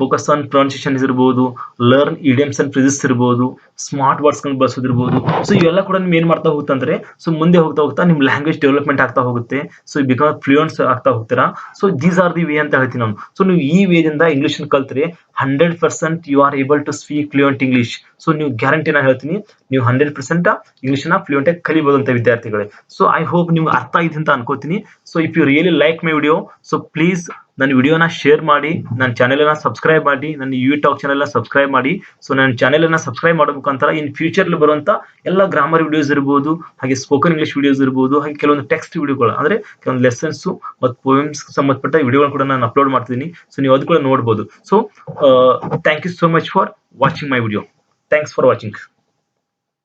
ಫೋಕಸ್ ಆನ್ ಪ್ರೊನೌನ್ಸಿಯೇಷನ್ ಇರ್ಬೋದು, ಲರ್ನ್ ಇಡಿಯಮ್ಸ್ ಅಂಡ್ ಫ್ರೇಸಸ್ ಇರ್ಬೋದು, ಸ್ಮಾರ್ಟ್ ವರ್ಡ್ಸ್ ಗಳನ್ನ ಬಳಸೋದಿರ್ಬೋದು. ಸೊ ಇವೆಲ್ಲ ಕೂಡ ನಿಮ್ ಏನ್ ಮಾಡ್ತಾ ಹೋಗುತ್ತೆ ಅಂದ್ರೆ ಸೊ ಮುಂದೆ ಹೋಗ್ತಾ ಹೋಗ್ತಾ ನಿಮ್ ಲ್ಯಾಂಗ್ವೇಜ್ ಡೆವಲಪ್ಮೆಂಟ್ ಆಗ್ತಾ ಹೋಗುತ್ತೆ. ಸೊ ಬಿಕಮ್ ಫ್ಲೂಯೆಂಟ್ ಆಗ್ತಾ ಹೋಗ್ತೀರಾ. So these are the way ಅಂತ ಹೇಳ್ತೀನಿ ನಾನು. ಸೊ ನೀವು ಈ ವೇದಿಂದ ಇಂಗ್ಲಿಷ್ ಕಲ್ತ್ರೆ 100% you are able to speak fluent English. So ನೀವು ಗ್ಯಾರಂಟಿ ನಾನು ಹೇಳ್ತೀನಿ, ನೀವು 100% ಇಂಗ್ಲಿಷ್ ನ ಫ್ಲೂಯೆಂಟ್ ಆಗಿ ಕಲಿಬಹುದು ಅಂತ ವಿದ್ಯಾರ್ಥಿಗಳೇ. ಸೊ ಐ ಹೋಪ್ ನಿಮ್ಗೆ ಅರ್ಥ ಆಗಿದೆ ಅಂತ ಅನ್ಕೋತೀನಿ. So if you really like my video, so please ನನ್ನ ವಿಡಿಯೋನ ಶೇರ್ ಮಾಡಿ, ನನ್ನ ಚಾನೆಲ್ ಅನ್ನ ಸಬ್ಸ್ಕ್ರೈಬ್ ಮಾಡಿ, ನನ್ನ ಯು ಟಾಕ್ ಚಾನೆಲ್ ಸಬ್ಸ್ಕ್ರೈಬ್ ಮಾಡಿ. ಸೊ ನನ್ನ ಚಾನೆಲ್ ಅನ್ನ ಸಬ್ಸ್ಕ್ರೈಬ್ ಮಾಡೋ ಮುಖಾಂತರ ಇನ್ ಫ್ಯೂಚರ್ ಬರುವಂತ ಎಲ್ಲ ಗ್ರಾಮರ್ ವಿಡಿಯೋಸ್ ಇರ್ಬೋದು, ಹಾಗೆ ಸ್ಪೋಕನ್ ಇಂಗ್ಲಿಷ್ ವಿಡಿಯೋಸ್ ಇರ್ಬೋದು, ಹಾಗೆ ಕೆಲವೊಂದು ಟೆಕ್ಸ್ಟ್ ವಿಡಿಯೋಗಳು ಅಂದ್ರೆ ಕೆಲವೊಂದು ಲೆಸನ್ಸ್ ಮತ್ತು ಪೋಯಮ್ಸ್ ಸಂಬಂಧಪಟ್ಟ ವಿಡಿಯೋಗಳು ಕೂಡ ನಾನು ಅಪ್ಲೋಡ್ ಮಾಡ್ತಿದ್ದೀನಿ. ಸೊ ನೀವು ಅದು ಕೂಡ ನೋಡಬಹುದು. So thank you so much for watching my video. Thanks for watching.